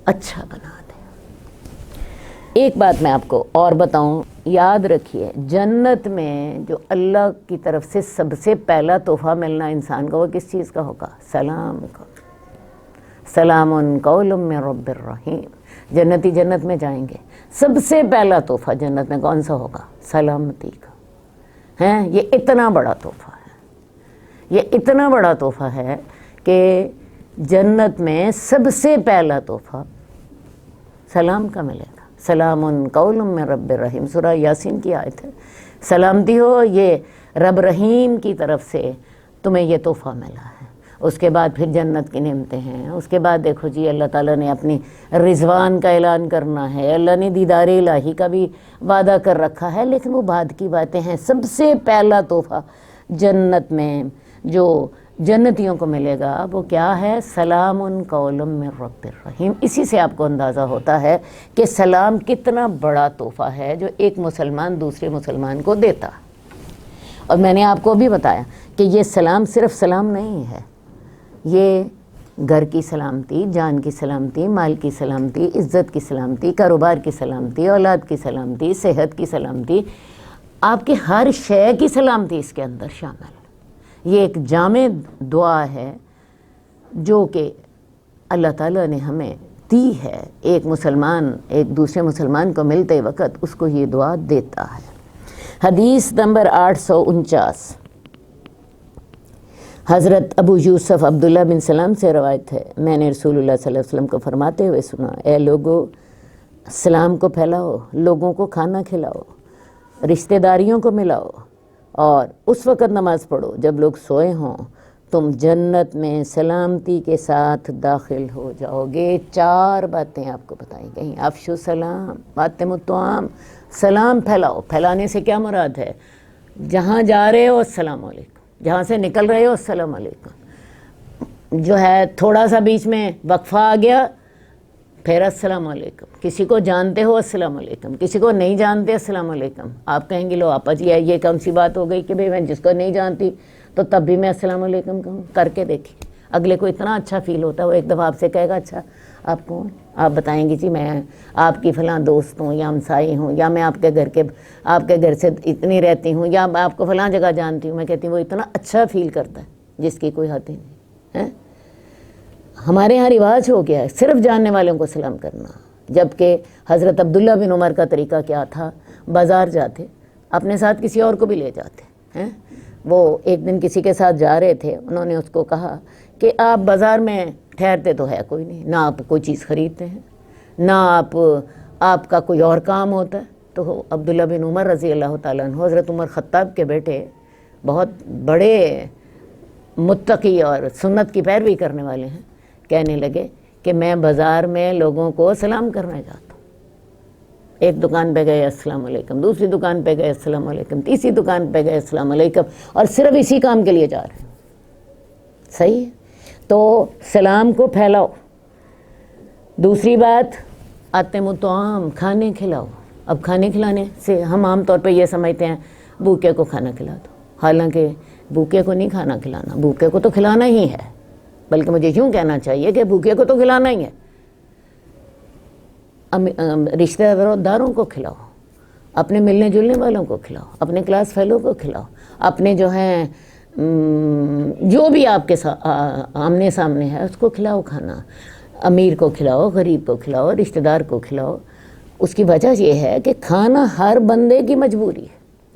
اچھا بنا دے۔ ایک بات میں آپ کو اور بتاؤں، یاد رکھیے جنت میں جو اللہ کی طرف سے سب سے پہلا تحفہ ملنا انسان کو وہ کس چیز کا ہوگا؟ سلام کا۔ سلام قول من رب الرحیم۔ جنتی جنت میں جائیں گے، سب سے پہلا تحفہ جنت میں کون سا ہوگا؟ سلامتی کا۔ ہیں، یہ اتنا بڑا تحفہ ہے، یہ اتنا بڑا تحفہ ہے کہ جنت میں سب سے پہلا تحفہ سلام کا ملے گا۔ سلام قول من رب الرحیم، سورہ یاسین کی آیت ہے۔ سلامتی ہو، یہ رب رحیم کی طرف سے تمہیں یہ تحفہ ملا ہے۔ اس کے بعد پھر جنت کی نعمتیں ہیں، اس کے بعد دیکھو جی اللہ تعالیٰ نے اپنی رضوان کا اعلان کرنا ہے، اللہ نے دیدار الہی کا بھی وعدہ کر رکھا ہے، لیکن وہ بعد کی باتیں ہیں۔ سب سے پہلا تحفہ جنت میں جو جنتیوں کو ملے گا وہ کیا ہے؟ سلام قول من رب الرحیم۔ اسی سے آپ کو اندازہ ہوتا ہے کہ سلام کتنا بڑا تحفہ ہے جو ایک مسلمان دوسرے مسلمان کو دیتا۔ اور میں نے آپ کو بھی بتایا کہ یہ سلام صرف سلام نہیں ہے، یہ گھر کی سلامتی، جان کی سلامتی، مال کی سلامتی، عزت کی سلامتی، کاروبار کی سلامتی، اولاد کی سلامتی، صحت کی سلامتی، آپ کی ہر شے کی سلامتی اس کے اندر شامل ہے۔ یہ ایک جامع دعا ہے جو کہ اللہ تعالیٰ نے ہمیں دی ہے۔ ایک مسلمان ایک دوسرے مسلمان کو ملتے وقت اس کو یہ دعا دیتا ہے۔ حدیث نمبر 849، حضرت ابو یوسف عبداللہ بن سلام سے روایت ہے، میں نے رسول اللہ صلی اللہ علیہ وسلم کو فرماتے ہوئے سنا، اے لوگو سلام کو پھیلاؤ، لوگوں کو کھانا کھلاؤ، رشتہ داریوں کو ملاؤ، اور اس وقت نماز پڑھو جب لوگ سوئے ہوں، تم جنت میں سلامتی کے ساتھ داخل ہو جاؤ گے۔ 4 باتیں آپ کو بتائیں گئی۔ افشو سلام واتم الطعام، سلام پھیلاؤ۔ پھیلانے سے کیا مراد ہے؟ جہاں جا رہے ہو السلام علیکم، جہاں سے نکل رہے ہو السلام علیکم، جو ہے تھوڑا سا بیچ میں وقفہ آ گیا پھر السلام علیکم، کسی کو جانتے ہو السلام علیکم، کسی کو نہیں جانتے السلام علیکم۔ آپ کہیں گے لو آپا جی یہ کون سی بات ہو گئی کہ بھئی میں جس کو نہیں جانتی تو تب بھی میں السلام علیکم کہوں؟ کر کے دیکھیں، اگلے کو اتنا اچھا فیل ہوتا ہے، وہ ایک دفعہ آپ سے کہے گا اچھا آپ کون؟ آپ بتائیں گی جی میں آپ کی فلاں دوست ہوں یا ہمسائی ہوں، یا میں آپ کے گھر سے اتنی رہتی ہوں، یا میں آپ کو فلاں جگہ جانتی ہوں۔ میں کہتی ہوں وہ اتنا اچھا فیل کرتا ہے جس کی کوئی حد ہی نہیں ہے۔ ہمارے یہاں رواج ہو گیا ہے صرف جاننے والوں کو سلام کرنا، جبکہ حضرت عبداللہ بن عمر کا طریقہ کیا تھا؟ بازار جاتے، اپنے ساتھ کسی اور کو بھی لے جاتے ہیں، وہ ایک دن کسی کے ساتھ جا رہے تھے، انہوں نے اس کو کہا کہ آپ بازار میں ٹھہرتے تو ہے کوئی نہیں، نہ آپ کوئی چیز خریدتے ہیں، نہ آپ کا کوئی اور کام ہوتا ہے۔ تو عبداللہ بن عمر رضی اللہ تعالیٰ عنہ، حضرت عمر خطاب کے بیٹے، بہت بڑے متقی اور سنت کی پیروی کرنے والے ہیں، کہنے لگے کہ میں بازار میں لوگوں کو سلام کرنا چاہتا ہوں۔ ایک دکان پہ گئے السلام علیکم، دوسری دکان پہ گئے السلام علیکم، تیسری دکان پہ گئے السلام علیکم، اور صرف اسی کام کے لیے جا رہے ہیں۔ صحیح ہے؟ تو سلام کو پھیلاؤ۔ دوسری بات، اطعموا الطعام، کھانے کھلاؤ۔ اب کھانے کھلانے سے ہم عام طور پہ یہ سمجھتے ہیں بھوکے کو کھانا کھلا دو، حالانکہ بھوکے کو نہیں کھانا کھلانا، بھوکے کو تو کھلانا ہی ہے، بلکہ مجھے یوں کہنا چاہیے کہ بھوکے کو تو کھلانا ہی ہے۔ رشتہ داروں کو کھلاؤ، اپنے ملنے جلنے والوں کو کھلاؤ، اپنے کلاس فیلو کو کھلاؤ، اپنے جو ہیں جو بھی آپ کے آمنے سامنے ہے اس کو کھلاؤ کھانا۔ امیر کو کھلاؤ، غریب کو کھلاؤ، رشتہ دار کو کھلاؤ۔ اس کی وجہ یہ ہے کہ کھانا ہر بندے کی مجبوری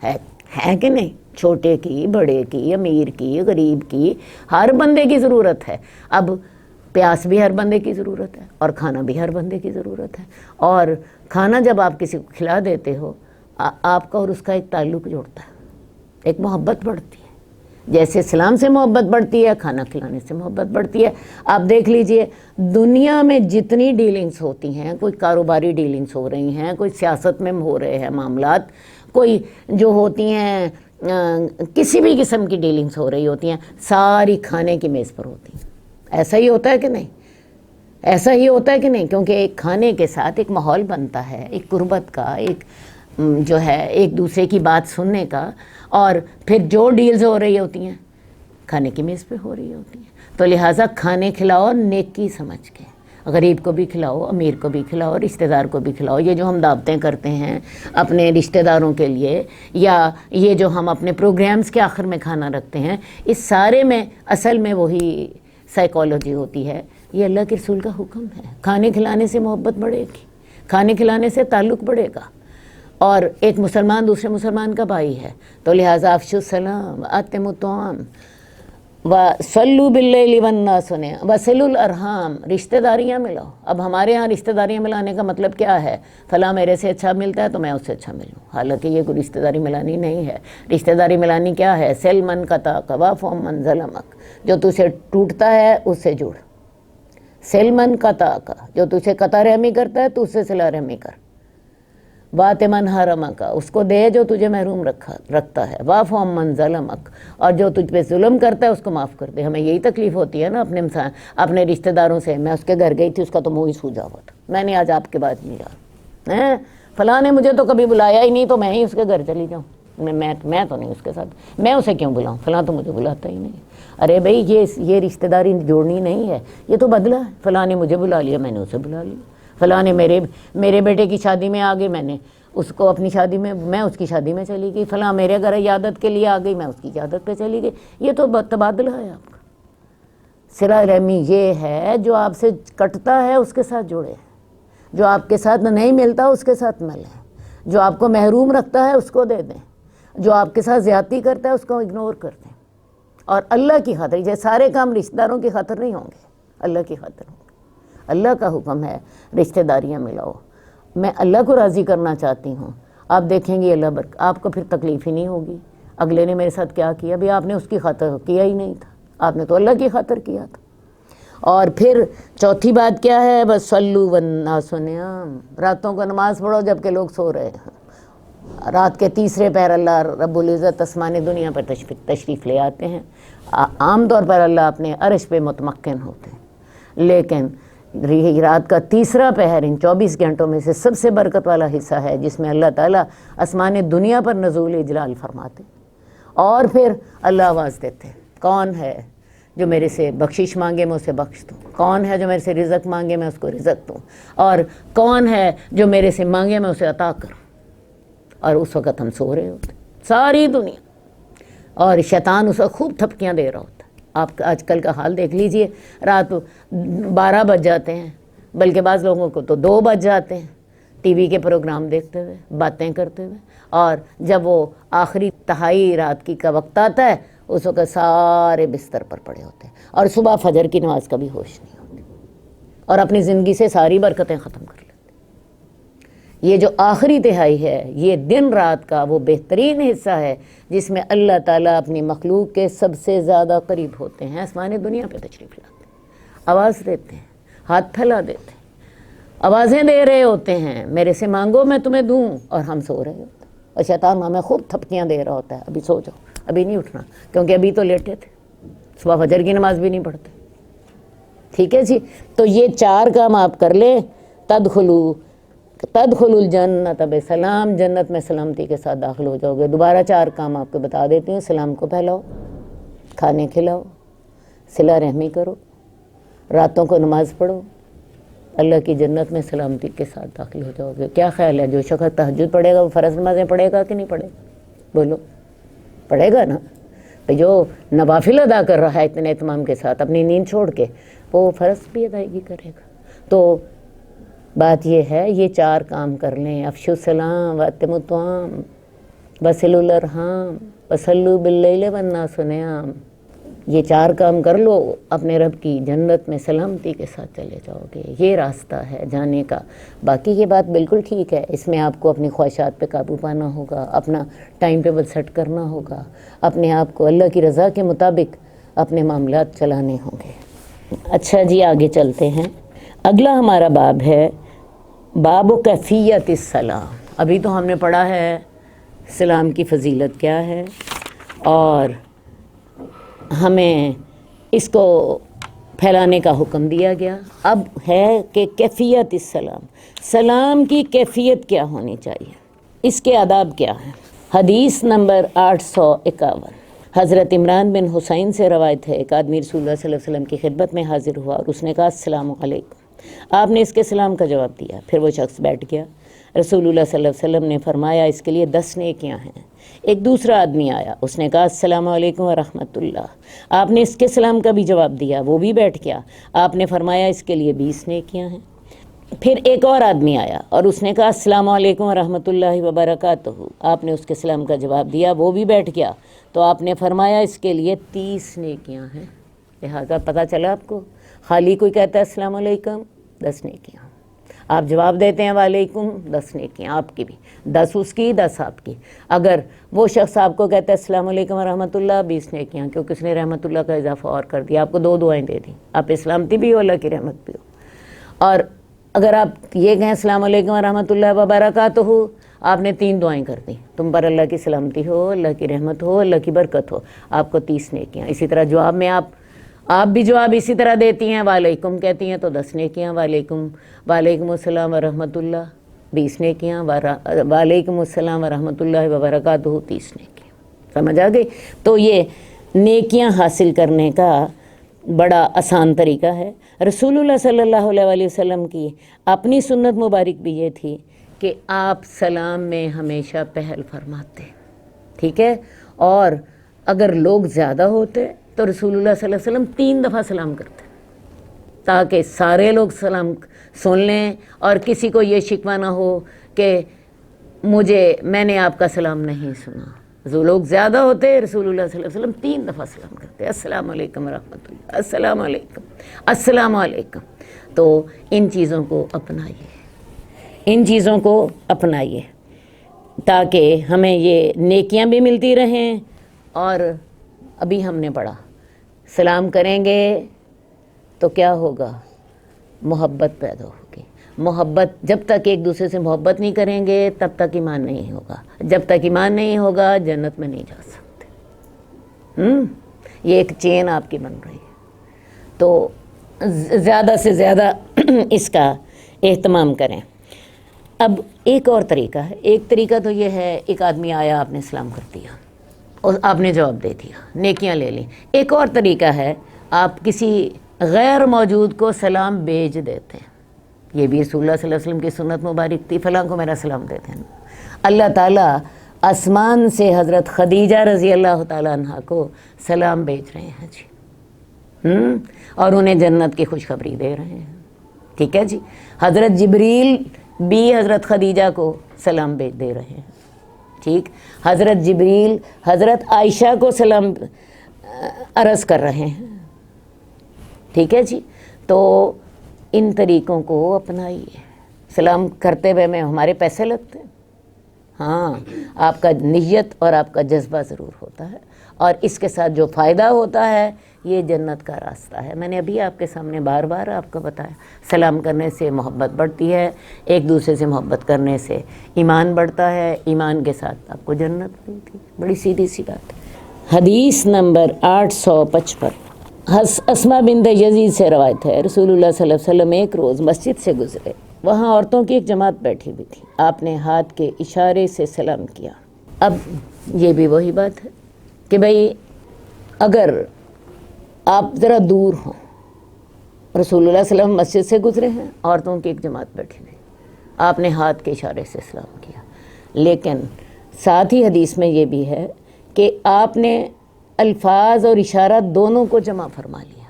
ہے کہ نہیں؟ چھوٹے کی، بڑے کی، امیر کی، غریب کی، ہر بندے کی ضرورت ہے۔ اب پیاس بھی ہر بندے کی ضرورت ہے، اور کھانا بھی ہر بندے کی ضرورت ہے۔ اور کھانا جب آپ کسی کو کھلا دیتے ہو، آپ کا اور اس کا ایک تعلق جوڑتا ہے، ایک محبت بڑھتی ہے۔ جیسے سلام سے محبت بڑھتی ہے، کھانا کھلانے سے محبت بڑھتی ہے۔ آپ دیکھ لیجئے دنیا میں جتنی ڈیلنگز ہوتی ہیں، کوئی کاروباری ڈیلنگز ہو رہی ہیں، کوئی سیاست میں ہو رہے ہیں معاملات، کوئی جو ہوتی ہیں کسی بھی قسم کی ڈیلنگز ہو رہی ہوتی ہیں، ساری کھانے کی میز پر ہوتی ہیں۔ ایسا ہی ہوتا ہے کہ نہیں؟ ایسا ہی ہوتا ہے کہ نہیں؟ کیونکہ ایک کھانے کے ساتھ ایک ماحول بنتا ہے، ایک قربت کا، ایک جو ہے ایک دوسرے کی بات سننے کا، اور پھر جو ڈیلز ہو رہی ہوتی ہیں کھانے کی میز پہ ہو رہی ہوتی ہیں۔ تو لہٰذا کھانے کھلاؤ نیکی سمجھ کے، غریب کو بھی کھلاؤ، امیر کو بھی کھلاؤ، رشتہ دار کو بھی کھلاؤ۔ یہ جو ہم دعوتیں کرتے ہیں اپنے رشتہ داروں کے لیے، یا یہ جو ہم اپنے پروگرامز کے آخر میں کھانا رکھتے ہیں، اس سارے میں اصل میں وہی سائیکالوجی ہوتی ہے۔ یہ اللہ کے رسول کا حکم ہے، کھانے کھلانے سے محبت بڑھے گی، کھانے کھلانے سے تعلق بڑھے گا، اور ایک مسلمان دوسرے مسلمان کا بھائی ہے۔ تو لہٰذا افشوا السلام، اطعموا الطعام، وصلوا باللیل والناس نیم، وصلوا الارحام، رشتہ داریاں ملاؤ۔ اب ہمارے ہاں رشتہ داریاں ملانے کا مطلب کیا ہے؟ فلاں میرے سے اچھا ملتا ہے تو میں اس سے اچھا ملوں، حالانکہ یہ کوئی رشتہ داری ملانی نہیں ہے۔ رشتہ داری ملانی کیا ہے؟ سل من قطعک واعف عمن ظلمک، جو تجھے ٹوٹتا ہے اس سے جڑ۔ سل من قطعک، جو تجھے قطع رحمی کرتا ہے تو اس سے صلہ رحمی کر۔ واعط من حرمک، اس کو دے جو تجھے محروم رکھتا ہے۔ واعف عمن ظلمک، اور جو تجھ پہ ظلم کرتا ہے اس کو معاف کر دے۔ ہمیں یہی تکلیف ہوتی ہے نا اپنے رشتہ داروں سے۔ میں اس کے گھر گئی تھی، اس کا تو منہ ہی سوجا ہوا تھا، میں نے آج آپ کے بعد نہیں جا، فلاں نے مجھے تو کبھی بلایا ہی نہیں تو میں ہی اس کے گھر چلی جاؤں، میں تو نہیں اس کے ساتھ، میں اسے کیوں بلاؤں، فلاں تو مجھے بلاتا ہی نہیں۔ ارے بھائی یہ رشتہ داری جوڑنی نہیں ہے، یہ تو بدلہ ہے۔ فلاں نے مجھے بلا لیا، میں نے اسے بلا لیا۔ فلاں نے میرے بیٹے کی شادی میں آ گئی، میں نے اس کو اپنی شادی میں، میں اس کی شادی میں چلی گئی۔ فلاں میرے گھر عیادت کے لیے آ گئی، میں اس کی عیادت پہ چلی گئی۔ یہ تو تبادلہ ہے آپ کا۔ صلہ رحمی یہ ہے جو آپ سے کٹتا ہے اس کے ساتھ جڑے، جو آپ کے ساتھ نہیں ملتا اس کے ساتھ ملیں، جو آپ کو محروم رکھتا ہے اس کو دے دیں، جو آپ کے ساتھ زیادتی کرتا ہے اس کو اگنور کر دیں۔ اور اللہ کی خاطر، یہ سارے کام رشتہ داروں کی خاطر نہیں ہوں گے، اللہ کی خاطر ہوں گے۔ اللہ کا حکم ہے رشتہ داریاں ملاؤ۔ میں اللہ کو راضی کرنا چاہتی ہوں، آپ دیکھیں گے اللہ آپ کو پھر تکلیف ہی نہیں ہوگی۔ اگلے نے میرے ساتھ کیا کیا، بھی آپ نے اس کی خاطر کیا ہی نہیں تھا، آپ نے تو اللہ کی خاطر کیا تھا۔ اور پھر چوتھی بات کیا ہے؟ وصلوا والناس نیام، راتوں کو نماز پڑھو جب کہ لوگ سو رہے ہیں۔ رات کے تیسرے پہر اللہ رب العزت آسمان دنیا پر تشریف لے آتے ہیں۔ عام طور پر اللہ اپنے عرش پہ متمکن ہوتے ہیں، لیکن رات کا تیسرا پہر ان 24 گھنٹوں میں سے سب سے برکت والا حصہ ہے، جس میں اللہ تعالیٰ آسمان دنیا پر نزول اجلال فرماتے، اور پھر اللہ آواز دیتے، کون ہے جو میرے سے بخشش مانگے میں اسے بخش دوں، کون ہے جو میرے سے رزق مانگے میں اس کو رزق دوں، اور کون ہے جو میرے سے مانگے میں اسے عطا کروں۔ اور اس وقت ہم سو رہے ہوتے ساری دنیا، اور شیطان اس وقت خوب تھپکیاں دے رہا ہوتا ہے۔ آپ آج کل کا حال دیکھ لیجئے، رات 12 بج جاتے ہیں، بلکہ بعض لوگوں کو تو 2 بج جاتے ہیں، ٹی وی کے پروگرام دیکھتے ہوئے، باتیں کرتے ہوئے، اور جب وہ آخری تہائی رات کی کا وقت آتا ہے اس وقت سارے بستر پر پڑے ہوتے ہیں اور صبح فجر کی نماز کا بھی ہوش نہیں ہوتی اور اپنی زندگی سے ساری برکتیں ختم کر لیتے۔ یہ جو آخری تہائی ہے یہ دن رات کا وہ بہترین حصہ ہے جس میں اللہ تعالیٰ اپنی مخلوق کے سب سے زیادہ قریب ہوتے ہیں، آسمان دنیا پہ تشریف لاتے ہیں، آواز دیتے ہیں، ہاتھ پھیلا دیتے ہیں، آوازیں دے رہے ہوتے ہیں، میرے سے مانگو میں تمہیں دوں، اور ہم سو رہے ہوتے ہیں اور شیطان ہمیں خوب تھپکیاں دے رہا ہوتا ہے، ابھی سو جاؤ، ابھی نہیں اٹھنا، کیونکہ ابھی تو لیٹے تھے، صبح فجر کی نماز بھی نہیں پڑھتے۔ ٹھیک ہے جی، تو یہ 4 کام آپ کر لیں، تدخلوا الجنت بسلام، جنت میں سلامتی کے ساتھ داخل ہو جاؤ گے۔ دوبارہ 4 کام آپ کو بتا دیتی ہوں۔ سلام کو پھیلاؤ، کھانے کھلاؤ، صلہ رحمی کرو، راتوں کو نماز پڑھو، اللہ کی جنت میں سلامتی کے ساتھ داخل ہو جاؤ گے۔ کیا خیال ہے جو شخص تہجد پڑھے گا وہ فرض نمازیں پڑھے گا کہ نہیں پڑھے گا؟ بولو، پڑھے گا نا؟ تو جو نوافل ادا کر رہا ہے اتنے اہتمام کے ساتھ اپنی نیند چھوڑ کے، وہ فرض بھی ادائیگی کرے گا۔ تو بات یہ ہے، یہ 4 کام کر لیں، افشوا السلام واتموا الطعام وصلوا الارحام وصلوا باللیل والناس نیام۔ یہ 4 کام کر لو، اپنے رب کی جنت میں سلامتی کے ساتھ چلے جاؤ گے۔ یہ راستہ ہے جانے کا۔ باقی یہ بات بالکل ٹھیک ہے، اس میں آپ کو اپنی خواہشات پہ قابو پانا ہوگا، اپنا ٹائم ٹیبل سیٹ کرنا ہوگا، اپنے آپ کو اللہ کی رضا کے مطابق اپنے معاملات چلانے ہوں گے۔ اچھا جی، آگے چلتے ہیں۔ اگلا ہمارا باب ہے باب کیفیت السلام۔ ابھی تو ہم نے پڑھا ہے سلام کی فضیلت کیا ہے اور ہمیں اس کو پھیلانے کا حکم دیا گیا۔ اب ہے کہ کیفیت السلام، سلام کی کیفیت کیا ہونی چاہیے، اس کے آداب کیا ہیں۔ حدیث نمبر 851، حضرت عمران بن حسین سے روایت ہے، ایک آدمی رسول اللہ صلی اللہ علیہ وسلم کی خدمت میں حاضر ہوا اور اس نے کہا السلام علیکم۔ آپ نے اس کے سلام کا جواب دیا، پھر وہ شخص بیٹھ گیا۔ رسول اللہ صلی اللہ علیہ وسلم نے فرمایا اس کے لیے 10 نیکیاں ہیں۔ ایک دوسرا آدمی آیا، اس نے کہا السلام علیکم ورحمۃ اللہ۔ آپ نے اس کے سلام کا بھی جواب دیا، وہ بھی بیٹھ گیا۔ آپ نے فرمایا اس کے لیے 20 نیکیاں ہیں۔ پھر ایک اور آدمی آیا اور اس نے کہا السلام علیکم ورحمۃ اللہ وبرکاتہ۔ آپ نے اس کے سلام کا جواب دیا، وہ بھی بیٹھ گیا، تو آپ نے فرمایا اس کے لیے 30 نیکیاں ہیں۔ لہٰذا پتہ چلا آپ کو، خالی کوئی کہتا ہے السلام علیکم، 10 نیکیاں، آپ جواب دیتے ہیں وعلیکم، 10 نیکیاں آپ کی بھی، 10 اس کی، 10 آپ کی۔ اگر وہ شخص آپ کو کہتا ہے السلام علیکم ورحمۃ اللہ، 20 نیکیاں، کیونکہ اس نے رحمۃ اللہ کا اضافہ اور کر دیا، آپ کو 2 دعائیں دے دیں، آپ پہ سلامتی بھی ہو، اللہ کی رحمت بھی ہو۔ اور اگر آپ یہ کہیں السلام علیکم ورحمۃ اللہ وبرکاتہ، آپ نے 3 دعائیں کر دیں، تم پر اللہ کی سلامتی ہو، اللہ کی رحمت ہو، اللہ کی برکت ہو، آپ کو 30 نیکیاں۔ اسی طرح جواب میں آپ بھی جواب اسی طرح دیتی ہیں، وعلیکم کہتی ہیں تو 10 نیکیاں، وعلیکم السلام ورحمۃ اللہ 20 نیکیاں، وعلیکم السلام ورحمۃ اللہ وبرکاتہ 30 نیکیاں۔ سمجھ آ گئی؟ تو یہ نیکیاں حاصل کرنے کا بڑا آسان طریقہ ہے۔ رسول اللہ صلی اللہ علیہ وسلم کی اپنی سنت مبارک بھی یہ تھی کہ آپ سلام میں ہمیشہ پہل فرماتے، ٹھیک ہے؟ اور اگر لوگ زیادہ ہوتے تو رسول اللہ صلی اللہ علیہ وسلم 3 دفعہ سلام کرتے تاکہ سارے لوگ سلام سن لیں اور کسی کو یہ شکوہ نہ ہو کہ میں نے آپ کا سلام نہیں سنا۔ جو لوگ زیادہ ہوتے رسول اللہ صلی اللہ علیہ وسلم 3 دفعہ سلام کرتے، السلام علیکم ورحمۃ اللہ، السلام علیکم، السلام علیکم۔ تو ان چیزوں کو اپنائیے تاکہ ہمیں یہ نیکیاں بھی ملتی رہیں۔ اور ابھی ہم نے پڑھا سلام کریں گے تو کیا ہوگا؟ محبت پیدا ہوگی۔ محبت، جب تک ایک دوسرے سے محبت نہیں کریں گے تب تک ایمان نہیں ہوگا، جب تک ایمان نہیں ہوگا جنت میں نہیں جا سکتے۔ یہ ایک چین آپ کی بن رہی ہے، تو زیادہ سے زیادہ اس کا اہتمام کریں۔ اب ایک اور طریقہ ہے، ایک طریقہ تو یہ ہے ایک آدمی آیا، آپ نے سلام کر دیا اور آپ نے جواب دے دیا، نیکیاں لے لیں۔ ایک اور طریقہ ہے آپ کسی غیر موجود کو سلام بھیج دیتے ہیں، یہ بھی رسول اللہ صلی اللہ علیہ وسلم کی سنت مبارک تھی، فلاں کو میرا سلام دے دینا۔ اللہ تعالیٰ آسمان سے حضرت خدیجہ رضی اللہ تعالیٰ عنہ کو سلام بھیج رہے ہیں جی، اور انہیں جنت کی خوشخبری دے رہے ہیں، ٹھیک ہے جی۔ حضرت جبریل بھی حضرت خدیجہ کو سلام بھیج دے رہے ہیں، ٹھیک، حضرت جبریل حضرت عائشہ کو سلام عرض کر رہے ہیں، ٹھیک ہے جی۔ تو ان طریقوں کو اپنائیے۔ سلام کرتے ہوئے میں ہمارے پیسے لگتے ہیں، ہاں، آپ کا نیت اور آپ کا جذبہ ضرور ہوتا ہے، اور اس کے ساتھ جو فائدہ ہوتا ہے یہ جنت کا راستہ ہے۔ میں نے ابھی آپ کے سامنے بار بار آپ کو بتایا، سلام کرنے سے محبت بڑھتی ہے، ایک دوسرے سے محبت کرنے سے ایمان بڑھتا ہے، ایمان کے ساتھ آپ کو جنت ملتی ہے، بڑی سیدھی سی بات ہے۔ حدیث نمبر 855، اسما بنت یزید سے روایت ہے، رسول اللہ صلی اللہ علیہ وسلم ایک روز مسجد سے گزرے، وہاں عورتوں کی ایک جماعت بیٹھی ہوئی تھی، آپ نے ہاتھ کے اشارے سے سلام کیا۔ اب یہ بھی وہی بات ہے کہ بھئی اگر آپ ذرا دور ہوں، رسول اللہ صلی اللہ علیہ وسلم مسجد سے گزرے ہیں، عورتوں کی ایک جماعت بیٹھی ہوئی، آپ نے ہاتھ کے اشارے سے سلام کیا، لیکن ساتھ ہی حدیث میں یہ بھی ہے کہ آپ نے الفاظ اور اشارہ دونوں کو جمع فرما لیا۔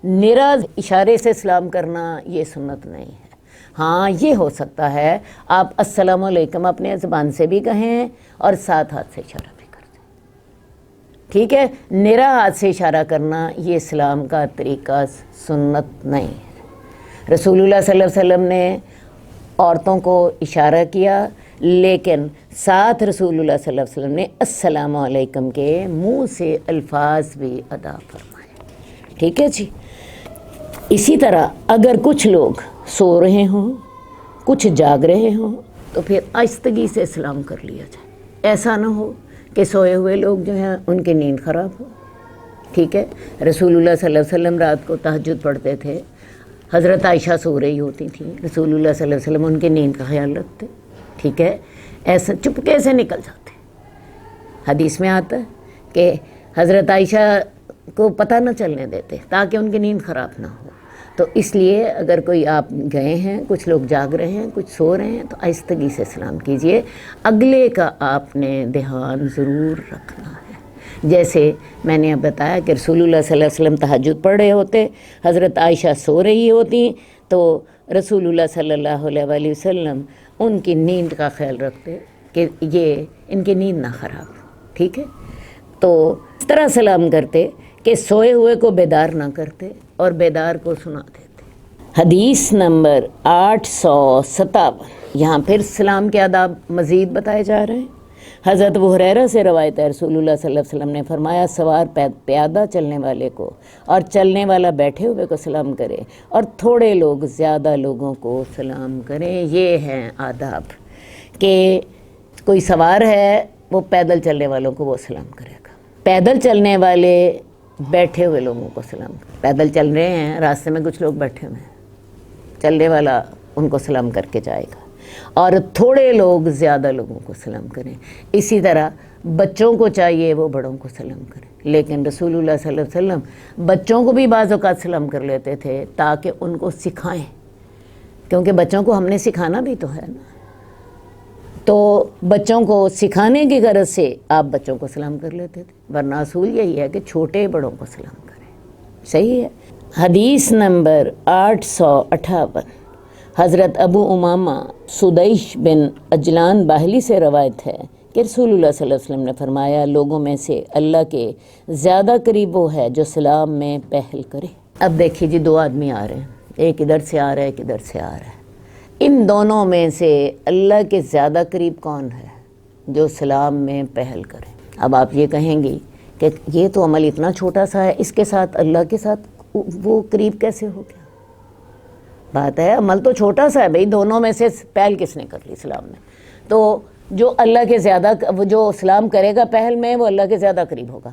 نرا اشارے سے سلام کرنا یہ سنت نہیں ہے۔ ہاں، یہ ہو سکتا ہے آپ السلام علیکم اپنے زبان سے بھی کہیں اور ساتھ ہاتھ سے اشارہ بھی کر دیں، ٹھیک ہے۔ نرا ہاتھ سے اشارہ کرنا یہ اسلام کا طریقہ سنت نہیں ہے۔ رسول اللہ صلی اللہ علیہ وسلم نے عورتوں کو اشارہ کیا، لیکن ساتھ رسول اللہ صلی اللہ علیہ وسلم نے السلام علیکم کے منہ سے الفاظ بھی ادا فرمائے، ٹھیک ہے جی۔ اسی طرح اگر کچھ لوگ سو رہے ہوں، کچھ جاگ رہے ہوں، تو پھر آہستگی سے سلام کر لیا جائے، ایسا نہ ہو کہ سوئے ہوئے لوگ جو ہیں ان کی نیند خراب ہو، ٹھیک ہے۔ رسول اللہ صلی اللہ علیہ وسلم رات کو تہجد پڑھتے تھے، حضرت عائشہ سو رہی ہوتی تھیں، رسول اللہ صلی اللہ علیہ وسلم ان کی نیند کا خیال رکھتے، ٹھیک ہے، ایسا چپکے سے نکل جاتے۔ حدیث میں آتا ہے کہ حضرت عائشہ کو پتہ نہ چلنے دیتے تاکہ ان کی نیند خراب نہ ہو۔ تو اس لیے اگر کوئی آپ گئے ہیں، کچھ لوگ جاگ رہے ہیں، کچھ سو رہے ہیں، تو آہستگی سے سلام کیجئے، اگلے کا آپ نے دھیان ضرور رکھنا ہے۔ جیسے میں نے اب بتایا کہ رسول اللہ صلی اللہ علیہ وسلم تہجد پڑھ رہے ہوتے، حضرت عائشہ سو رہی ہوتی، تو رسول اللہ صلی اللہ علیہ وآلہ وسلم ان کی نیند کا خیال رکھتے کہ یہ ان کی نیند نہ خراب ہو، ٹھیک ہے۔ تو اس طرح سلام کرتے کہ سوئے ہوئے کو بیدار نہ کرتے اور بیدار کو سنا دیتے۔ حدیث نمبر 857، یہاں پھر سلام کے آداب مزید بتائے جا رہے ہیں۔ حضرت ابو ہریرہ سے روایت ہے، رسول اللہ صلی اللہ علیہ وسلم نے فرمایا، سوار پیادہ چلنے والے کو اور چلنے والا بیٹھے ہوئے کو سلام کرے، اور تھوڑے لوگ زیادہ لوگوں کو سلام کریں۔ یہ ہیں آداب کہ کوئی سوار ہے وہ پیدل چلنے والوں کو وہ سلام کرے گا، پیدل چلنے والے بیٹھے ہوئے لوگوں کو سلام کریں۔ پیدل چل رہے ہیں، راستے میں کچھ لوگ بیٹھے ہوئے ہیں، چلنے والا ان کو سلام کر کے جائے گا، اور تھوڑے لوگ زیادہ لوگوں کو سلام کریں۔ اسی طرح بچوں کو چاہیے وہ بڑوں کو سلام کریں، لیکن رسول اللہ صلی اللہ علیہ وسلم بچوں کو بھی بعض اوقات سلام کر لیتے تھے تاکہ ان کو سکھائیں، کیونکہ بچوں کو ہم نے سکھانا بھی تو ہے نا۔ تو بچوں کو سکھانے کی غرض سے آپ بچوں کو سلام کر لیتے تھے، ورنہ اصول یہی ہے کہ چھوٹے بڑوں کو سلام کریں، صحیح ہے۔ حدیث نمبر 858، حضرت ابو امامہ سدیش بن عجلان باہلی سے روایت ہے کہ رسول اللہ صلی اللہ علیہ وسلم نے فرمایا، لوگوں میں سے اللہ کے زیادہ قریب وہ ہے جو سلام میں پہل کرے۔ اب دیکھیے جی، دو آدمی آ رہے ہیں، ایک ادھر سے آ رہا ہے، ایک ادھر سے آ رہا ہے، ان دونوں میں سے اللہ کے زیادہ قریب کون ہے؟ جو سلام میں پہل کرے۔ اب آپ یہ کہیں گی کہ یہ تو عمل اتنا چھوٹا سا ہے، اس کے ساتھ اللہ کے ساتھ وہ قریب کیسے ہو گیا؟ بات ہے عمل تو چھوٹا سا ہے بھئی، دونوں میں سے پہل کس نے کر لی سلام میں؟ تو جو اللہ کے زیادہ، جو سلام کرے گا پہل میں، وہ اللہ کے زیادہ قریب ہوگا۔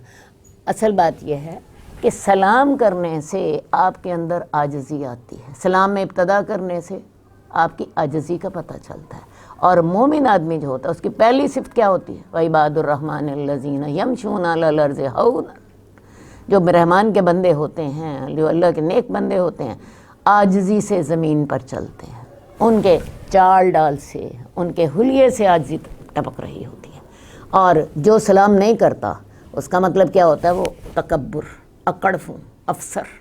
اصل بات یہ ہے کہ سلام کرنے سے آپ کے اندر عاجزی آتی ہے، سلام میں ابتدا کرنے سے آپ کی عاجزی کا پتہ چلتا ہے۔ اور مومن آدمی جو ہوتا ہے اس کی پہلی صفت کیا ہوتی ہے؟ وَعِبَادُ الرَّحْمَنِ الَّذِينَ يَمْشُونَ عَلَى الْأَرْضِ هَوْنًا، جو رحمان کے بندے ہوتے ہیں، جو اللہ کے نیک بندے ہوتے ہیں، عاجزی سے زمین پر چلتے ہیں، ان کے چال ڈال سے، ان کے حلیے سے عاجزی ٹپک رہی ہوتی ہے۔ اور جو سلام نہیں کرتا اس کا مطلب کیا ہوتا ہے؟ وہ تکبر، اکڑفوں، افسر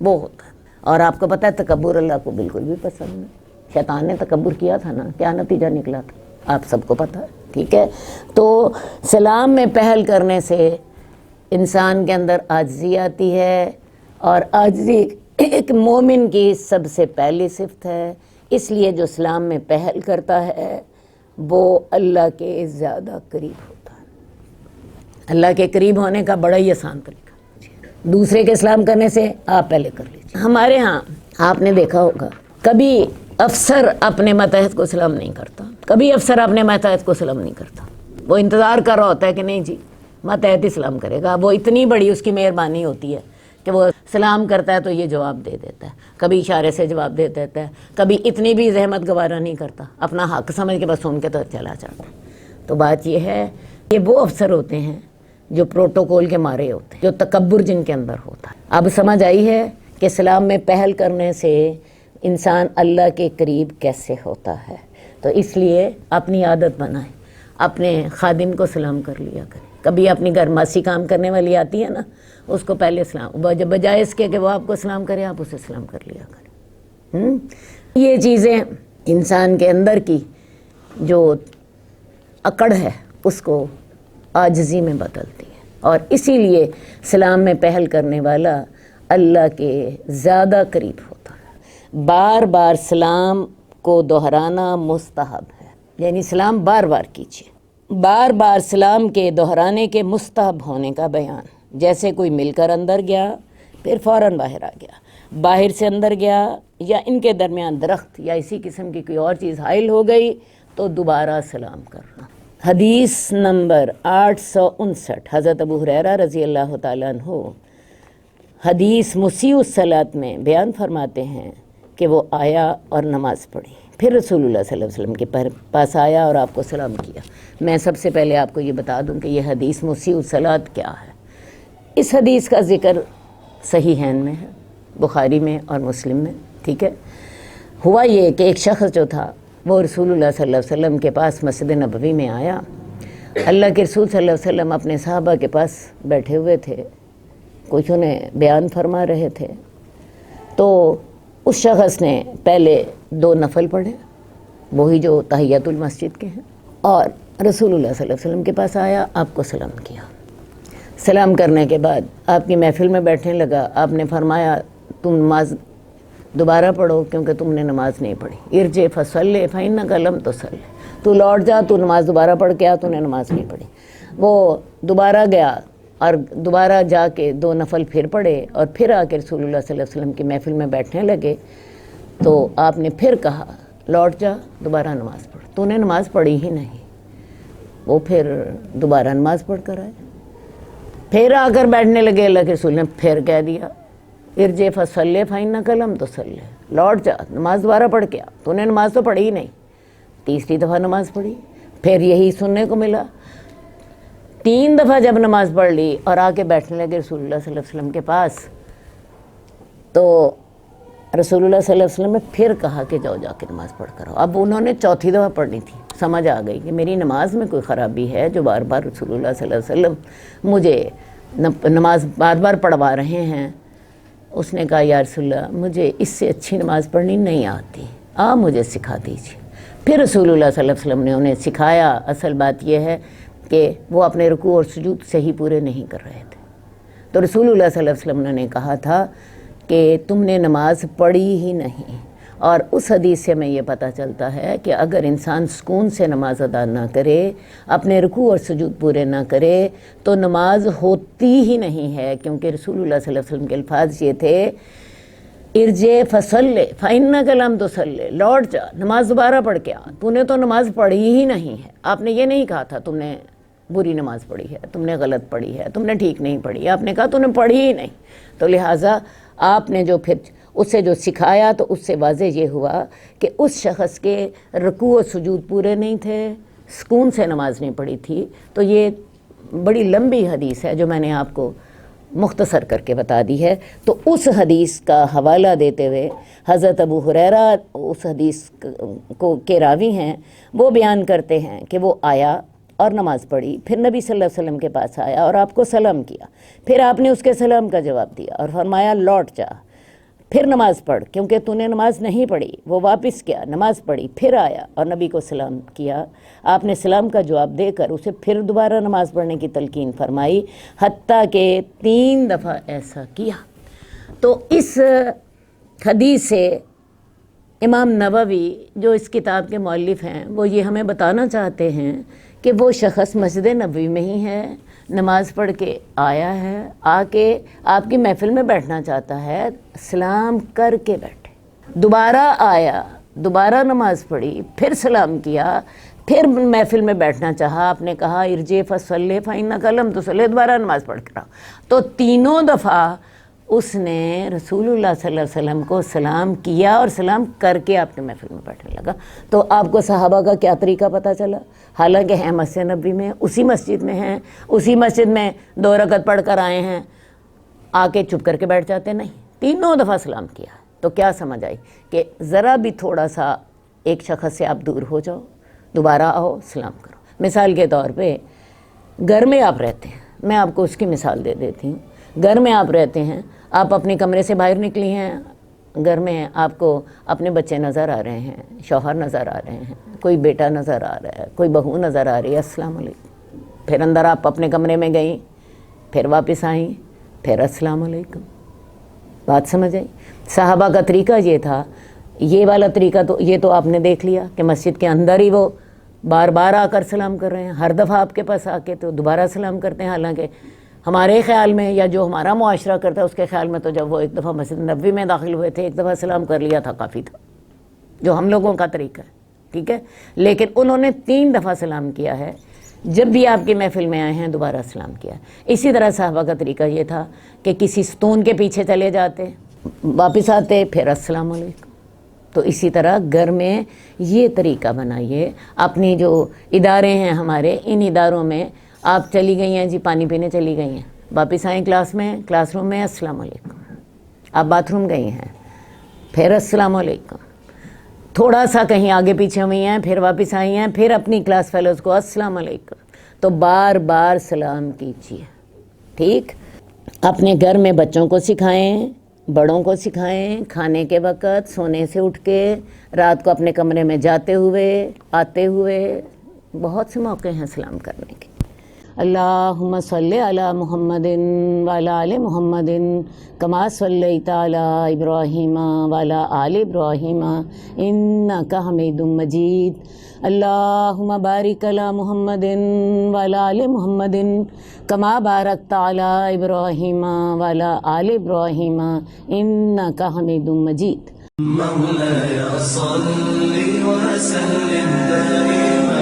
وہ ہوتا ہے۔ اور آپ کو پتہ ہے تکبر اللہ کو بالکل بھی پسند نہیں، شیطان نے تکبر کیا تھا نا، کیا نتیجہ نکلا تھا آپ سب کو پتہ ہے، ٹھیک ہے۔ تو سلام میں پہل کرنے سے انسان کے اندر عاجزی آتی ہے، اور عاجزی ایک مومن کی سب سے پہلی صفت ہے، اس لیے جو سلام میں پہل کرتا ہے وہ اللہ کے زیادہ قریب ہوتا ہے۔ اللہ کے قریب ہونے کا بڑا ہی آسان طریقہ، دوسرے کے سلام کرنے سے آپ پہلے کر لیجیے۔ ہمارے ہاں آپ نے دیکھا ہوگا کبھی افسر اپنے ماتحت کو سلام نہیں کرتا، کبھی افسر اپنے ماتحت کو سلام نہیں کرتا، وہ انتظار کر رہا ہوتا ہے کہ نہیں جی ماتحت ہی سلام کرے گا، وہ اتنی بڑی اس کی مہربانی ہوتی ہے کہ وہ سلام کرتا ہے تو یہ جواب دے دیتا ہے، کبھی اشارے سے جواب دے دیتا ہے، کبھی اتنی بھی زحمت گوارا نہیں کرتا، اپنا حق سمجھ کے بس سن کے تو چلا جاتا ہے۔ تو بات یہ ہے کہ وہ افسر ہوتے ہیں جو پروٹوکول کے مارے ہوتے ہیں، جو تکبر جن کے اندر ہوتا ہے۔ اب سمجھ آئی ہے کہ سلام میں پہل کرنے سے انسان اللہ کے قریب کیسے ہوتا ہے۔ تو اس لیے اپنی عادت بنائیں، اپنے خادم کو سلام کر لیا کریں۔ کبھی اپنی گھر ماسی کام کرنے والی آتی ہے نا، اس کو پہلے سلام، بجائے اس کے کہ وہ آپ کو سلام کرے آپ اسے سلام کر لیا کریں۔ یہ چیزیں انسان کے اندر کی جو اکڑ ہے اس کو عاجزی میں بدلتی ہے، اور اسی لیے سلام میں پہل کرنے والا اللہ کے زیادہ قریب ہوتا ہے۔ بار بار سلام کو دہرانا مستحب ہے، یعنی سلام بار بار کیجیے۔ بار بار سلام کے دہرانے کے مستحب ہونے کا بیان، جیسے کوئی مل کر اندر گیا پھر فوراً باہر آ گیا، باہر سے اندر گیا یا ان کے درمیان درخت یا اسی قسم کی کوئی اور چیز حائل ہو گئی تو دوبارہ سلام کرنا۔ حدیث نمبر 859، حضرت ابو ہریرہ رضی اللہ تعالیٰ عنہ حدیث مسیء الصلاۃ میں بیان فرماتے ہیں کہ وہ آیا اور نماز پڑھی، پھر رسول اللہ صلی اللہ علیہ وسلم کے پاس آیا اور آپ کو سلام کیا۔ میں سب سے پہلے آپ کو یہ بتا دوں کہ یہ حدیث مسیء الصلاۃ کیا ہے۔ اس حدیث کا ذکر صحیحین میں ہے، بخاری میں اور مسلم میں، ٹھیک ہے۔ ہوا یہ کہ ایک شخص جو تھا وہ رسول اللہ صلی اللہ علیہ وسلم کے پاس مسجد نبوی میں آیا، اللہ کے رسول صلی اللہ علیہ وسلم اپنے صحابہ کے پاس بیٹھے ہوئے تھے، کچھ انہیں بیان فرما رہے تھے، تو اس شخص نے پہلے 2 نفل پڑھے، وہی جو تحیۃ المسجد کے ہیں، اور رسول اللہ صلی اللہ علیہ وسلم کے پاس آیا، آپ کو سلام کیا۔ سلام کرنے کے بعد آپ کی محفل میں بیٹھنے لگا، آپ نے فرمایا تم نماز دوبارہ پڑھو کیونکہ تم نے نماز نہیں پڑھی، ارجع فصلی فإنک لم تصلی، تو لوٹ جا، تو نماز دوبارہ پڑھ کے آ، تو نے نماز نہیں پڑھی۔ وہ دوبارہ گیا اور دوبارہ جا کے 2 نفل پھر پڑھے، اور پھر آ کے رسول اللہ صلی اللہ علیہ وسلم کی محفل میں بیٹھنے لگے، تو آپ نے پھر کہا لوٹ جا دوبارہ نماز پڑھ، تو نے نماز پڑھی ہی نہیں۔ وہ پھر دوبارہ نماز پڑھ کر آئے، پھر آ کر بیٹھنے لگے، اللہ کے رسول نے پھر کہہ دیا ارجع فصلی فإنک لم تصلی، لوٹ جا نماز دوبارہ پڑھ کے آ، تو نے نماز تو پڑھی ہی نہیں۔ تیسری دفعہ نماز پڑھی، پھر یہی سننے کو ملا۔ 3 دفعہ جب نماز پڑھ لی اور آ کے بیٹھنے لگے رسول اللہ صلی اللہ علیہ وسلم کے پاس، تو رسول اللہ صلی اللہ علیہ وسلم نے پھر کہا کہ جاؤ جا کے نماز پڑھ کر آؤ۔ اب انہوں نے 4تھی دفعہ پڑھنی تھی، سمجھ آ گئی کہ میری نماز میں کوئی خرابی ہے جو بار بار رسول اللہ صلی اللہ علیہ وسلم مجھے نماز بار بار پڑھوا رہے ہیں۔ اس نے کہا یا رسول اللہ مجھے اس سے اچھی نماز پڑھنی نہیں آتی، آپ مجھے سکھا دیجیے۔ پھر رسول اللہ صلی اللہ علیہ وسلم نے انہیں سکھایا۔ اصل بات یہ ہے کہ وہ اپنے رکوع اور سجود صحیح پورے نہیں کر رہے تھے، تو رسول اللہ صلی اللہ علیہ وسلم نے کہا تھا کہ تم نے نماز پڑھی ہی نہیں۔ اور اس حدیث سے ہمیں یہ پتہ چلتا ہے کہ اگر انسان سکون سے نماز ادا نہ کرے، اپنے رکوع اور سجود پورے نہ کرے، تو نماز ہوتی ہی نہیں ہے، کیونکہ رسول اللہ صلی اللہ علیہ وسلم کے الفاظ یہ تھے ارجع فصلی فإنک لم تصلی، لوٹ جا نماز دوبارہ پڑھ کے آ، تو نے تو نماز پڑھی ہی نہیں ہے۔ آپ نے یہ نہیں کہا تھا تم نے بری نماز پڑھی ہے، تم نے غلط پڑھی ہے، تم نے ٹھیک نہیں پڑھی، آپ نے کہا تو نے پڑھی ہی نہیں۔ تو لہٰذا آپ نے جو پھر اسے جو سکھایا، تو اس سے واضح یہ ہوا کہ اس شخص کے رکوع و سجود پورے نہیں تھے، سکون سے نماز نہیں پڑھی تھی۔ تو یہ بڑی لمبی حدیث ہے جو میں نے آپ کو مختصر کر کے بتا دی ہے۔ تو اس حدیث کا حوالہ دیتے ہوئے حضرت ابو ہریرہ اس حدیث کو کے راوی ہیں، وہ بیان کرتے ہیں کہ وہ آیا اور نماز پڑھی، پھر نبی صلی اللہ علیہ وسلم کے پاس آیا اور آپ کو سلام کیا، پھر آپ نے اس کے سلام کا جواب دیا اور فرمایا لوٹ جا، پھر نماز پڑھ، کیونکہ تو نے نماز نہیں پڑھی۔ وہ واپس گیا، نماز پڑھی، پھر آیا اور نبی کو سلام کیا۔ آپ نے سلام کا جواب دے کر اسے پھر دوبارہ نماز پڑھنے کی تلقین فرمائی، حتیٰ کہ 3 دفعہ ایسا کیا۔ تو اس حدیث سے امام نووی جو اس کتاب کے مؤلف ہیں وہ یہ ہمیں بتانا چاہتے ہیں کہ وہ شخص مسجد نبوی میں ہی ہے، نماز پڑھ کے آیا ہے، آ کے آپ کی محفل میں بیٹھنا چاہتا ہے، سلام کر کے بیٹھے، دوبارہ آیا، دوبارہ نماز پڑھی، پھر سلام کیا، پھر محفل میں بیٹھنا چاہا، آپ نے کہا ارجع فصلی فإنک لم تصلی، دوبارہ نماز پڑھ کر آؤ۔ تو تینوں دفعہ اس نے رسول اللہ صلی اللہ علیہ وسلم کو سلام کیا اور سلام کر کے آپ کے محفل میں بیٹھنے لگا۔ تو آپ کو صحابہ کا کیا طریقہ پتہ چلا؟ حالانکہ ہیں مسجد نبوی میں، اسی مسجد میں ہیں، اسی مسجد میں 2 رکعت پڑھ کر آئے ہیں، آ کے چپ کر کے بیٹھ جاتے نہیں، تینوں دفعہ سلام کیا۔ تو کیا سمجھ آئی کہ ذرا بھی تھوڑا سا ایک شخص سے آپ دور ہو جاؤ، دوبارہ آؤ، سلام کرو۔ مثال کے طور پہ گھر میں آپ رہتے ہیں، میں آپ کو اس کی مثال دے دیتی ہوں۔ گھر میں آپ رہتے ہیں، آپ اپنے کمرے سے باہر نکلی ہیں، گھر میں آپ کو اپنے بچے نظر آ رہے ہیں، شوہر نظر آ رہے ہیں، کوئی بیٹا نظر آ رہا ہے، کوئی بہو نظر آ رہی ہے، السلام علیکم۔ پھر اندر آپ اپنے کمرے میں گئیں، پھر واپس آئیں، پھر السلام علیکم۔ بات سمجھ آئی؟ صحابہ کا طریقہ یہ تھا۔ یہ والا طریقہ تو یہ تو آپ نے دیکھ لیا کہ مسجد کے اندر ہی وہ بار بار آ کر سلام کر رہے ہیں، ہر دفعہ آپ کے پاس آ کے تو دوبارہ سلام کرتے ہیں، حالانکہ ہمارے خیال میں یا جو ہمارا معاشرہ کرتا ہے اس کے خیال میں تو جب وہ ایک دفعہ مسجد نبوی میں داخل ہوئے تھے، ایک دفعہ سلام کر لیا تھا، کافی تھا، جو ہم لوگوں کا طریقہ ہے، ٹھیک ہے۔ لیکن انہوں نے 3 دفعہ سلام کیا ہے، جب بھی آپ کی محفل میں آئے ہیں دوبارہ سلام کیا۔ اسی طرح صحابہ کا طریقہ یہ تھا کہ کسی ستون کے پیچھے چلے جاتے، واپس آتے، پھر السلام علیکم۔ تو اسی طرح گھر میں یہ طریقہ بنائیے۔ اپنی جو ادارے ہیں ہمارے، ان اداروں میں آپ چلی گئی ہیں جی، پانی پینے چلی گئی ہیں، واپس آئیں کلاس روم میں، السلام علیکم۔ آپ باتھ روم گئی ہیں، پھر السلام علیکم۔ تھوڑا سا کہیں آگے پیچھے ہوئی ہیں، پھر واپس آئی ہیں، پھر اپنی کلاس فیلوز کو السلام علیکم۔ تو بار بار سلام کیجیے، ٹھیک۔ اپنے گھر میں بچوں کو سکھائیں، بڑوں کو سکھائیں، کھانے کے وقت، سونے سے اٹھ کے، رات کو اپنے کمرے میں جاتے ہوئے، آتے ہوئے، بہت سے موقع ہیں سلام کرنے کے۔ اللہم صلی علی محمد وعلی آل محمد کما صلیت علی ابراہیم وعلی آل ابراہیم انک حمید مجید۔ اللہم بارک علی محمد وعلی آل محمد کما بارکت علی ابراہیم وعلی آل ابراہیم انک حمید مجید۔ مولاي صل وسلم دائما